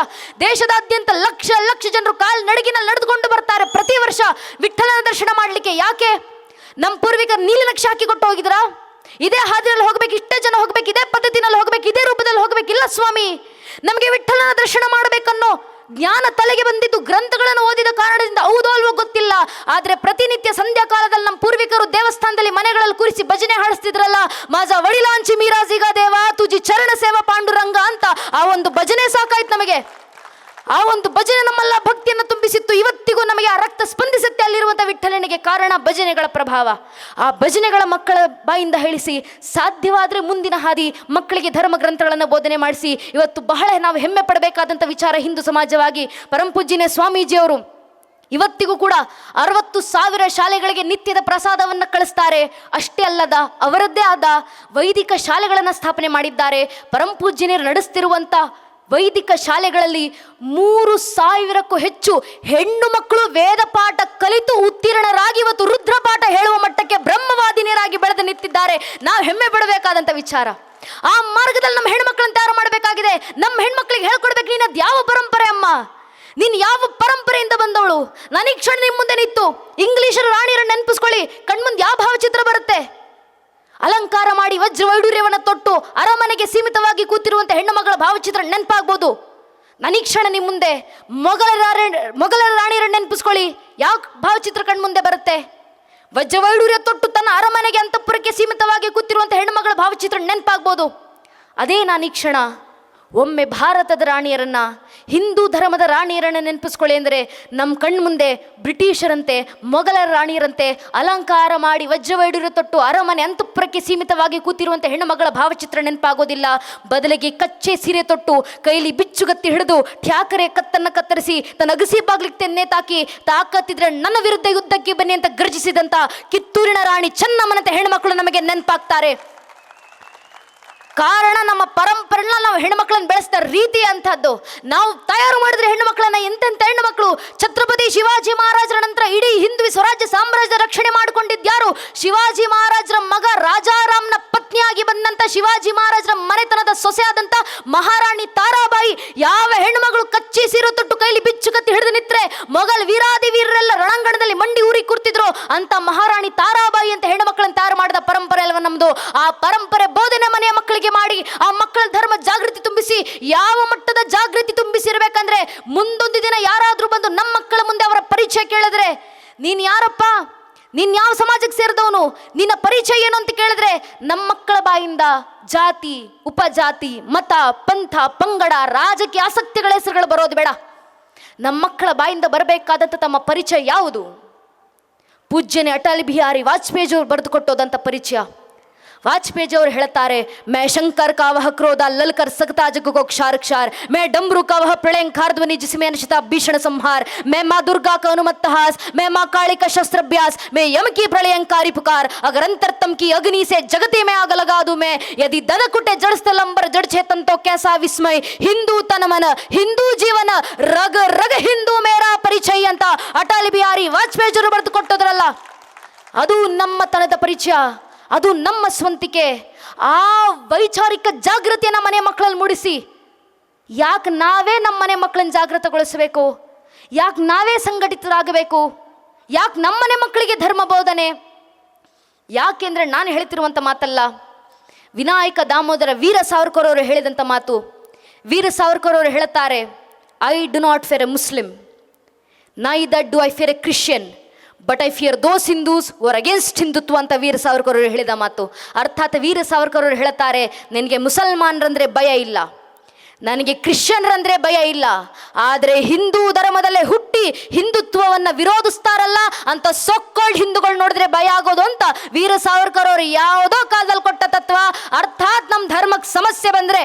ದೇಶದಾದ್ಯಂತ ಲಕ್ಷ ಜನರು ಕಾಲ್ನಡಿಗೆನಲ್ಲಿ ನಡೆದುಕೊಂಡು ಬರ್ತಾರೆ ಪ್ರತಿ ವರ್ಷ ವಿಠಲನ ದರ್ಶನ ಮಾಡ್ಲಿಕ್ಕೆ. ಯಾಕೆ? ನಮ್ಮ ಪೂರ್ವಿಕರು ನೀಲನಕ್ಷೆ ಹಾಕಿ ಕೊಟ್ಟು ಹೋಗಿದ್ರ? ಇದೇ ಹಾದಿಯಲ್ಲಿ ಹೋಗ್ಬೇಕು, ಇಷ್ಟೇ ಜನ ಹೋಗ್ಬೇಕು, ಇದೇ ಪದ್ಧತಿನಲ್ಲಿ ಹೋಗ್ಬೇಕು, ಇದೇ ರೂಪದಲ್ಲಿ ಹೋಗ್ಬೇಕಿಲ್ಲ ಸ್ವಾಮಿ. ನಮಗೆ ವಿಠಲನ ದರ್ಶನ ಮಾಡಬೇಕನ್ನೋ ಜ್ಞಾನ ತಲೆಗೆ ಬಂದಿದ್ದು ಗ್ರಂಥಗಳನ್ನು ಓದಿದ ಕಾರಣದಿಂದ ಹೌದೋ ಅಲ್ವೋ ಗೊತ್ತಿಲ್ಲ. ಆದರೆ ಪ್ರತಿನಿತ್ಯ ಸಂಧ್ಯಾ ಕಾಲದಲ್ಲಿ ನಮ್ಮ ಪೂರ್ವಿಕರು ದೇವಸ್ಥಾನದಲ್ಲಿ ಮನೆಗಳಲ್ಲಿ ಕೂರಿಸಿ ಭಜನೆ ಹಾಡಿಸ್ತಿದ್ರಲ್ಲ, ಮಾಜಾ ವಡಿಲಾಂಚಿ ಮೀರಾಜಿಗ ದೇವ ತುಜಿ ಚರಣ ಸೇವಾ ಪಾಂಡುರಂಗ ಅಂತ. ಆ ಒಂದು ಭಜನೆ ಸಾಕಾಯ್ತು ನಮಗೆ. ಆ ಒಂದು ಭಜನೆ ನಮ್ಮೆಲ್ಲ ಭಕ್ತಿಯನ್ನು ತುಂಬಿಸಿತ್ತು. ಇವತ್ತಿಗೂ ನಮಗೆ ಆ ರಕ್ತ ಸ್ಪಂದಿಸುತ್ತೆ ಅಲ್ಲಿರುವಂಥ ವಿಠಲನಿಗೆ. ಕಾರಣ ಭಜನೆಗಳ ಪ್ರಭಾವ. ಆ ಭಜನೆಗಳ ಮಕ್ಕಳ ಬಾಯಿಂದ ಹೇಳಿಸಿ, ಸಾಧ್ಯವಾದರೆ ಮುಂದಿನ ಹಾದಿ ಮಕ್ಕಳಿಗೆ ಧರ್ಮ ಗ್ರಂಥಗಳನ್ನು ಬೋಧನೆ ಮಾಡಿಸಿ. ಇವತ್ತು ಬಹಳ ನಾವು ಹೆಮ್ಮೆ ಪಡಬೇಕಾದಂಥ ವಿಚಾರ ಹಿಂದೂ ಸಮಾಜವಾಗಿ ಪರಮಪೂಜ್ಯನೇ ಸ್ವಾಮೀಜಿಯವರು ಇವತ್ತಿಗೂ ಕೂಡ 60,000 ಶಾಲೆಗಳಿಗೆ ನಿತ್ಯದ ಪ್ರಸಾದವನ್ನು ಕಳಿಸ್ತಾರೆ. ಅಷ್ಟೇ ಅಲ್ಲದ ಅವರದ್ದೇ ಆದ ವೈದಿಕ ಶಾಲೆಗಳನ್ನು ಸ್ಥಾಪನೆ ಮಾಡಿದ್ದಾರೆ. ಪರಮಪೂಜ್ಯರು ನಡೆಸ್ತಿರುವಂಥ ವೈದಿಕ ಶಾಲೆಗಳಲ್ಲಿ 3,000ಕ್ಕೂ ಹೆಚ್ಚು ಹೆಣ್ಣು ಮಕ್ಕಳು ವೇದ ಪಾಠ ಕಲಿತು ಉತ್ತೀರ್ಣರಾಗಿ ಇವತ್ತು ರುದ್ರ ಪಾಠ ಹೇಳುವ ಮಟ್ಟಕ್ಕೆ ಬ್ರಹ್ಮವಾದಿನಿಯರಾಗಿ ಬೆಳೆದು ನಿಂತಿದ್ದಾರೆ. ನಾವು ಹೆಮ್ಮೆ ಪಡಬೇಕಾದಂಥ ವಿಚಾರ. ಆ ಮಾರ್ಗದಲ್ಲಿ ನಮ್ಮ ಹೆಣ್ಮಕ್ಳನ್ನು ತಯಾರು ಮಾಡಬೇಕಾಗಿದೆ. ನಮ್ಮ ಹೆಣ್ಮಕ್ಳಿಗೆ ಹೇಳ್ಕೊಡ್ಬೇಕು, ನೀನು ಅದು ಯಾವ ಪರಂಪರೆ ಅಮ್ಮ, ನೀನು ಯಾವ ಪರಂಪರೆಯಿಂದ ಬಂದವಳು. ನನಗೆ ಕ್ಷಣ ನಿಮ್ಮ ಮುಂದೆ ನಿಂತು ಇಂಗ್ಲೀಷರ ರಾಣಿಯರನ್ನು ನೆನಪಿಸ್ಕೊಳ್ಳಿ, ಕಣ್ಮುಂದೆ ಯಾವ ಭಾವಚಿತ್ರ ಬರುತ್ತೆ? ಅಲಂಕಾರ ಮಾಡಿ ವಜ್ರ ವೈಡೂರ್ಯವನ್ನು ತೊಟ್ಟು ಅರಮನೆಗೆ ಸೀಮಿತವಾಗಿ ಕೂತಿರುವಂಥ ಹೆಣ್ಣು ಮಗಳ ಭಾವಚಿತ್ರ ನೆನಪಾಗ್ಬೋದು. ನನಗೆ ಕ್ಷಣ ನಿಮ್ಮ ಮುಂದೆ ಮೊಘಲರ ರಾಣಿಯರನ್ನು ನೆನಪಿಸ್ಕೊಳ್ಳಿ, ಯಾವ ಭಾವಚಿತ್ರ ಕಣ್ಮುಂದೆ ಬರುತ್ತೆ? ವಜ್ರ ವೈಡೂರ್ಯ ತೊಟ್ಟು ತನ್ನ ಅರಮನೆಗೆ ಅಂತಃಪುರಕ್ಕೆ ಸೀಮಿತವಾಗಿ ಕೂತಿರುವಂಥ ಹೆಣ್ಣು ಮಗಳ ಭಾವಚಿತ್ರ ನೆನಪಾಗ್ಬೋದು. ಅದೇ ನಾನು ಈ ಕ್ಷಣ ಒಮ್ಮೆ ಭಾರತದ ರಾಣಿಯರನ್ನ, ಹಿಂದೂ ಧರ್ಮದ ರಾಣಿಯರನ್ನು ನೆನಪಿಸ್ಕೊಳ್ಳಿ ಅಂದರೆ ನಮ್ಮ ಕಣ್ಣು ಮುಂದೆ ಬ್ರಿಟಿಷರಂತೆ ಮೊಘಲರ ರಾಣಿಯರಂತೆ ಅಲಂಕಾರ ಮಾಡಿ ವಜ್ರವೈಡೂರ್ಯ ತೊಟ್ಟು ಅರಮನೆ ಅಂತಃಪುರಕ್ಕೆ ಸೀಮಿತವಾಗಿ ಕೂತಿರುವಂಥ ಹೆಣ್ಣು ಮಗಳ ಭಾವಚಿತ್ರ ನೆನಪಾಗೋದಿಲ್ಲ. ಬದಲಿಗೆ ಕಚ್ಚೆ ಸೀರೆ ತೊಟ್ಟು ಕೈಲಿ ಬಿಚ್ಚುಗತ್ತಿ ಹಿಡಿದು ಠ್ಯಾಕರೆ ಕತ್ತನ್ನು ಕತ್ತರಿಸಿ ತನ್ನ ಅಗಸಿ ಬಾಗ್ಲಿಕ್ಕೆ ತಾಕಿ ತಾಕತ್ತಿದ್ರೆ ನನ್ನ ವಿರುದ್ಧ ಯುದ್ಧಕ್ಕೆ ಬನ್ನಿ ಅಂತ ಗರ್ಜಿಸಿದಂಥ ಕಿತ್ತೂರಿನ ರಾಣಿ ಚೆನ್ನಮ್ಮನಂತೆ ಹೆಣ್ಣುಮಕ್ಕಳು ನಮಗೆ ನೆನಪಾಗ್ತಾರೆ. ಕಾರಣ ನಮ್ಮ ಪರಂಪರೆನ ನಾವು ಹೆಣ್ಣುಮಕ್ಕಳನ್ನು ಬೆಳೆಸಿದ ರೀತಿ ಅಂಥದ್ದು. ನಾವು ತಯಾರು ಮಾಡಿದ್ರೆ ಹೆಣ್ಣುಮಕ್ಕಳನ್ನ ಎಂತೆಂಥ ಹೆಣ್ಣುಮಕ್ಕಳು. ಛತ್ರಪತಿ ಶಿವಾಜಿ ಮಹಾರಾಜರ ನಂತರ ಇಡೀ ಹಿಂದೂ ಸ್ವರಾಜ್ಯ ಸಾಮ್ರಾಜ್ಯ ರಕ್ಷಣೆ ಮಾಡಿಕೊಂಡಿದ್ಯಾರು? ಶಿವಾಜಿ ಮಹಾರಾಜರ ಮಗ ರಾಜಾರಾಮ್ನ ಪತ್ನಿಯಾಗಿ ಬಂದಂಥ ಶಿವಾಜಿ ಮಹಾರಾಜರ ಮನೆತನದ ಸೊಸೆಯಾದಂಥ ಮಹಾರಾಣಿ ತಾರಾಬಾಯಿ. ಯಾವ ಹೆಣ್ಣುಮಗಳು ಕಚ್ಚಿ ಸೀರೆ ತೊಟ್ಟು ಕೈಲಿ ಬಿಚ್ಚು ಕತ್ತಿ ಹಿಡಿದು ನಿತ್ರೆ ಮೊಘಲ್ ವೀರಾದಿ ವೀರರೆಲ್ಲ ರಣಾಂಗಣದಲ್ಲಿ ಮಂಡಿ ಊರಿ ಕೂರ್ತಿದ್ರು ಅಂತ ಮಹಾರಾಣಿ ತಾರಾಬಾಯಿ ಅಂತ ಹೆಣ್ಣುಮಕ್ಕಳನ್ನು ತಯಾರು ಮಾಡಿದ ಪರಂಪರೆ ಅಲ್ವ ನಮ್ದು. ಆ ಪರಂಪರೆ ಬೋಧನೆ ಮನೆಯ ಮಕ್ಕಳಿಗೆ ಮಾಡಿ ಆ ಮಕ್ಕಳ ಧರ್ಮ ಜಾಗೃತಿ ತುಂಬಿಸಿ. ಯಾವ ಮಟ್ಟದ ಜಾಗೃತಿ ತುಂಬಿಸಿರ್ಬೇಕಂದ್ರೆ ಮುಂದೊಂದು ದಿನ ಯಾರಾದ್ರೂ ಬಂದು ನಮ್ಮ ಮಕ್ಕಳ ಮುಂದೆ ಅವರ ಪರಿಚಯ ಕೇಳಿದ್ರೆ, ನೀನ್ ಯಾರಪ್ಪ, ನೀನ್ ಯಾವ ಸಮಾಜಕ್ಕೆ ಸೇರಿದವನು, ನಿನ್ನ ಪರಿಚಯ ಏನು ಅಂತ ಕೇಳಿದ್ರೆ ನಮ್ಮ ಮಕ್ಕಳ ಬಾಯಿಂದ ಜಾತಿ, ಉಪಜಾತಿ, ಮತ, ಪಂಥ, ಪಂಗಡ, ರಾಜಕೀಯ ಆಸಕ್ತಿಗಳ ಹೆಸರುಗಳು ಬರೋದು ಬೇಡ. ನಮ್ಮ ಮಕ್ಕಳ ಬಾಯಿಂದ ಬರಬೇಕಾದಂಥ ತಮ್ಮ ಪರಿಚಯ ಯಾವುದು? ಪೂಜ್ಯನೇ ಅಟಲ್ ಬಿಹಾರಿ ವಾಜಪೇಯಿ ಅವರು ಬರೆದು ಕೊಟ್ಟೋದಂಥ ಪರಿಚಯ. ವಾಜಪೇಯಿ ಅವರು ಹೇಳ್ತಾರೆ, ಮೈ ಶಂಕರ್ ಕಾ ವಹ ಕ್ರೋಧ ಲಲ್ಕರ್ ಸಕ್ತಾ ಜಗ್ ಕೋ ಕ್ಷಾರ್ ಕ್ಷಾರ್, ಮೈ ಡಮ್ರು ಕಾ ವಹ ಪ್ರಳಯಂಕಾರ ಧ್ವನಿ ಜಿಸಮೆ ಅನಶಿತಾ ಭೀಷಣ ಸಂಹಾರ್, ಮೈ ಮಾ ದುರ್गा का अनुमत हास, मैं माँ काली का शस्त्रभ्यास, मैं यम की प्रलयंकारी पुकार, अगर अंतरतम की अग्नि से जगते में आग लगा दूं मैं, यदि ददकुटे जड़ स्थलंबर जड़ चेतन तो कैसा विस्मय, हिंदू तन मन हिंदू जीवन रग रग हिंदू मेरा ಪರಿಚಯ ಅಂತ ಅಟಲ್ ಬಿಹಾರಿ ವಾಜಪೇಯಿ ಅವರು ಬರೆದು ಕೊಟ್ಟದ್ರಲ್ಲ, ಅದು ನಮ್ಮತನದ ಪರಿಚಯ, ಅದು ನಮ್ಮ ಸ್ವಂತಿಕೆ. ಆ ವೈಚಾರಿಕ ಜಾಗೃತಿಯನ್ನು ಮನೆ ಮಕ್ಕಳಲ್ಲಿ ಮೂಡಿಸಿ, ಯಾಕೆ ನಾವೇ ನಮ್ಮ ಮನೆ ಮಕ್ಕಳನ್ನ ಜಾಗೃತಗೊಳಿಸಬೇಕು? ಯಾಕೆ ನಾವೇ ಸಂಘಟಿತರಾಗಬೇಕು? ಯಾಕೆ ನಮ್ಮನೆ ಮಕ್ಕಳಿಗೆ ಧರ್ಮ ಬೋಧನೆ? ಯಾಕೆಂದರೆ ನಾನು ಹೇಳ್ತಿರುವಂಥ ಮಾತಲ್ಲ, ವಿನಾಯಕ ದಾಮೋದರ ವೀರ ಸಾವರ್ಕರ್ ಅವರು ಹೇಳಿದಂಥ ಮಾತು. ವೀರ ಸಾವರ್ಕರ್ ಅವರು ಹೇಳುತ್ತಾರೆ, I do not fear a Muslim, neither do I fear a Christian, but I fear those Hindus or against Hindutva ಅಂತ ವೀರ ಸಾವರ್ಕರ್ ಅವರು ಹೇಳಿದ ಮಾತು. ಅರ್ಥಾತ್ ವೀರ ಸಾವರ್ಕರ್ ಅವರು ಹೇಳುತ್ತಾರೆ, ನಿನಗೆ ಮುಸಲ್ಮಾನರಂದರೆ ಭಯ ಇಲ್ಲ, ನನಗೆ ಕ್ರಿಶ್ಚಿಯನ್ರಂದ್ರೆ ಭಯ ಇಲ್ಲ, ಆದರೆ ಹಿಂದೂ ಧರ್ಮದಲ್ಲೇ ಹುಟ್ಟಿ ಹಿಂದುತ್ವವನ್ನು ವಿರೋಧಿಸ್ತಾರಲ್ಲ ಅಂತ ಸೊಕ್ಕೋಲ್ಡ್ ಹಿಂದೂಗಳು ನೋಡಿದ್ರೆ ಭಯ ಆಗೋದು ಅಂತ ವೀರ ಸಾವರ್ಕರ್ ಅವರು ಯಾವುದೋ ಕಾಲದಲ್ಲಿ ಕೊಟ್ಟ ತತ್ವ. ಅರ್ಥಾತ್ ನಮ್ಮ ಧರ್ಮಕ್ಕೆ ಸಮಸ್ಯೆ ಬಂದರೆ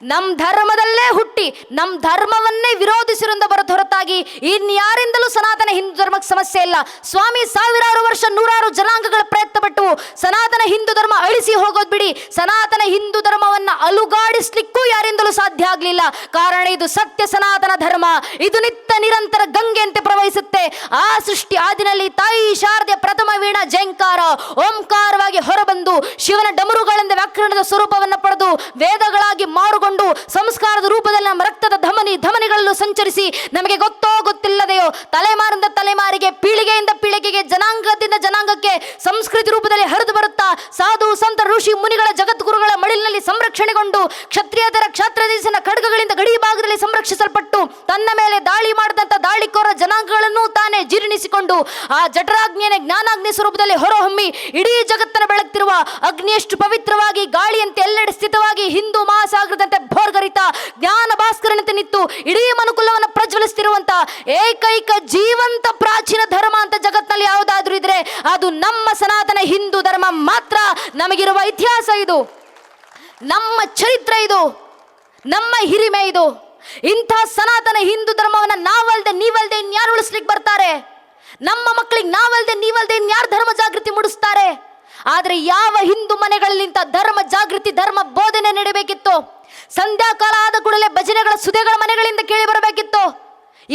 ನಮ್ಮ ಧರ್ಮದಲ್ಲೇ ಹುಟ್ಟಿ ನಮ್ಮ ಧರ್ಮವನ್ನೇ ವಿರೋಧಿಸಿರುವಂತ ಹೊರತಾಗಿ ಇನ್ಯಾರಿಂದಲೂ ಸನಾತನ ಹಿಂದೂ ಧರ್ಮಕ್ಕೆ ಸಮಸ್ಯೆ ಇಲ್ಲ. ಸ್ವಾಮಿ ಸಾವಿರಾರು ವರ್ಷ ನೂರಾರು ಜನಾಂಗಗಳ ಪ್ರಯತ್ನ ಪಟ್ಟು ಸನಾತನ ಹಿಂದೂ ಧರ್ಮ ಅಳಿಸಿ ಹೋಗೋದು ಬಿಡಿ, ಸನಾತನ ಹಿಂದೂ ಧರ್ಮವನ್ನು ಅಲುಗಾಡಿಸ್ಲಿಕ್ಕೂ ಯಾರಿಂದಲೂ ಸಾಧ್ಯ ಆಗಲಿಲ್ಲ. ಕಾರಣ ಇದು ಸತ್ಯ ಸನಾತನ ಧರ್ಮ, ಇದು ನಿತ್ಯ ನಿರಂತರ ಗಂಗೆಯಂತೆ ಪ್ರವಹಿಸುತ್ತೆ. ಆ ಸೃಷ್ಟಿ ಆದಿನಲ್ಲಿ ತಾಯಿ ಶಾರದೆ ಪ್ರಥಮ ವೀಣಾ ಜಯಂಕಾರ ಓಂಕಾರವಾಗಿ ಹೊರಬಂದು ಶಿವನ ಡಮರುಗಳಿಂದ ವ್ಯಾಕರಣದ ಸ್ವರೂಪವನ್ನು ಪಡೆದು ವೇದಗಳಾಗಿ ಮಾರುಗೊಂಡು ಸಂಸ್ಕಾರದ ರೂಪದಲ್ಲಿ ನಮ್ಮ ರಕ್ತದ ಧಮನಿಗಳಲ್ಲೂ ಸಂಚರಿಸಿ ನಮಗೆ ಗೊತ್ತೋ ಗೊತ್ತಿಲ್ಲದೆಯೋ ತಲೆಮಾರಿಂದ ತಲೆಮಾರಿಗೆ ಪೀಳಿಗೆಯಿಂದ ಪೀಳಿಗೆಗೆ ಜನಾಂಗದಿಂದ ಜನಾಂಗಕ್ಕೆ ಸಂಸ್ಕೃತಿ ರೂಪದಲ್ಲಿ ಹರಿದು ಬರುತ್ತಾ ಸಾಧು ಸಂತ ಋಷಿ ಮುನಿಗಳ ಜಗದ್ಗುರುಗಳ ಮಡಿಲಿನಲ್ಲಿ ಸಂರಕ್ಷಣೆಗೊಂಡು ಕ್ಷತ್ರಿಯದರ ಕ್ಷಾತ್ರದೇಶನ ಖಡ್ಗಗಳಿಂದ ಗಡಿ ಭಾಗದಲ್ಲಿ ಸಂರಕ್ಷಿಸಲ್ಪಟ್ಟು ತನ್ನ ಮೇಲೆ ದಾಳಿ ಮಾಡಿದಂಥ ದಾಳಿಕೋರ ಜನಾಂಗಗಳನ್ನು ತಾನೇ ಜೀರ್ಣಿಸಿಕೊಂಡು ಆ ಜಠರಾಗ್ನಿಯ ಜ್ಞಾನಾಗ್ನಿ ಸ್ವರೂಪದಲ್ಲಿ ಹೊರಹೊಮ್ಮಿ ಇಡೀ ಜಗತ್ತನ್ನು ಬೆಳಗ್ತಿರುವ ಅಗ್ನಿಯಷ್ಟು ಪವಿತ್ರವಾಗಿ ಗಾಳಿಯಂತೆ ಎಲ್ಲೆಡೆ ಸ್ಥಿತವಾಗಿ ಹಿಂದೂ ಮಹಾಸಾಗರದಂತೆ ಭೋರ್ಗರಿತ ಜ್ಞಾನ ಭಾಸ್ಕರನಂತೆ ನಿಂತು ಇಡೀ ಮನುಕುಲವನ್ನು ಪ್ರಜ್ವಲಿಸುತ್ತಿರುವಂತ ಏಕೈಕ ಜೀವಂತ ಪ್ರಾಚೀನ ಧರ್ಮ ಅಂತ ಜಗತ್ತಿನಲ್ಲಿ ಯಾವುದಾದ್ರೂ ಇದ್ರೆ ಅದು ನಮ್ಮ ಸನಾತನ ಹಿಂದೂ ಧರ್ಮ ಮಾತ್ರ. ನಮಗಿರುವ ಇತಿಹಾಸ ಇದು, ನಮ್ಮ ಚರಿತ್ರೆ ಇದು, ನಮ್ಮ ಹಿರಿಮೆ ಇದು. ಇಂಥ ಸನಾತನ ಹಿಂದೂ ಧರ್ಮವನ್ನು ನಾವಲ್ದೆ ನೀವಲ್ದೆ ಇನ್ಯಾರು ಉಳಿಸ್ಲಿಕ್ಕೆ ಬರ್ತಾರೆ? ನಮ್ಮ ಮಕ್ಕಳಿಗೆ ನಾವಲ್ದೆ ನೀವಲ್ದೆ ಇನ್ಯಾರು ಧರ್ಮ ಜಾಗೃತಿ ಮೂಡಿಸ್ತಾರೆ? ಆದರೆ ಯಾವ ಹಿಂದೂ ಮನೆಗಳಲ್ಲಿ ಇಂಥ ಧರ್ಮ ಜಾಗೃತಿ ಧರ್ಮ ಬೋಧನೆ ನಡೆಯಬೇಕಿತ್ತು? ಸಂಧ್ಯಾಕಾಲ ಆದ ಕೂಡಲೇ ಭಜನೆಗಳ ಸುಧೆಗಳ ಮನೆಗಳಿಂದ ಕೇಳಿ ಬರಬೇಕಿತ್ತು.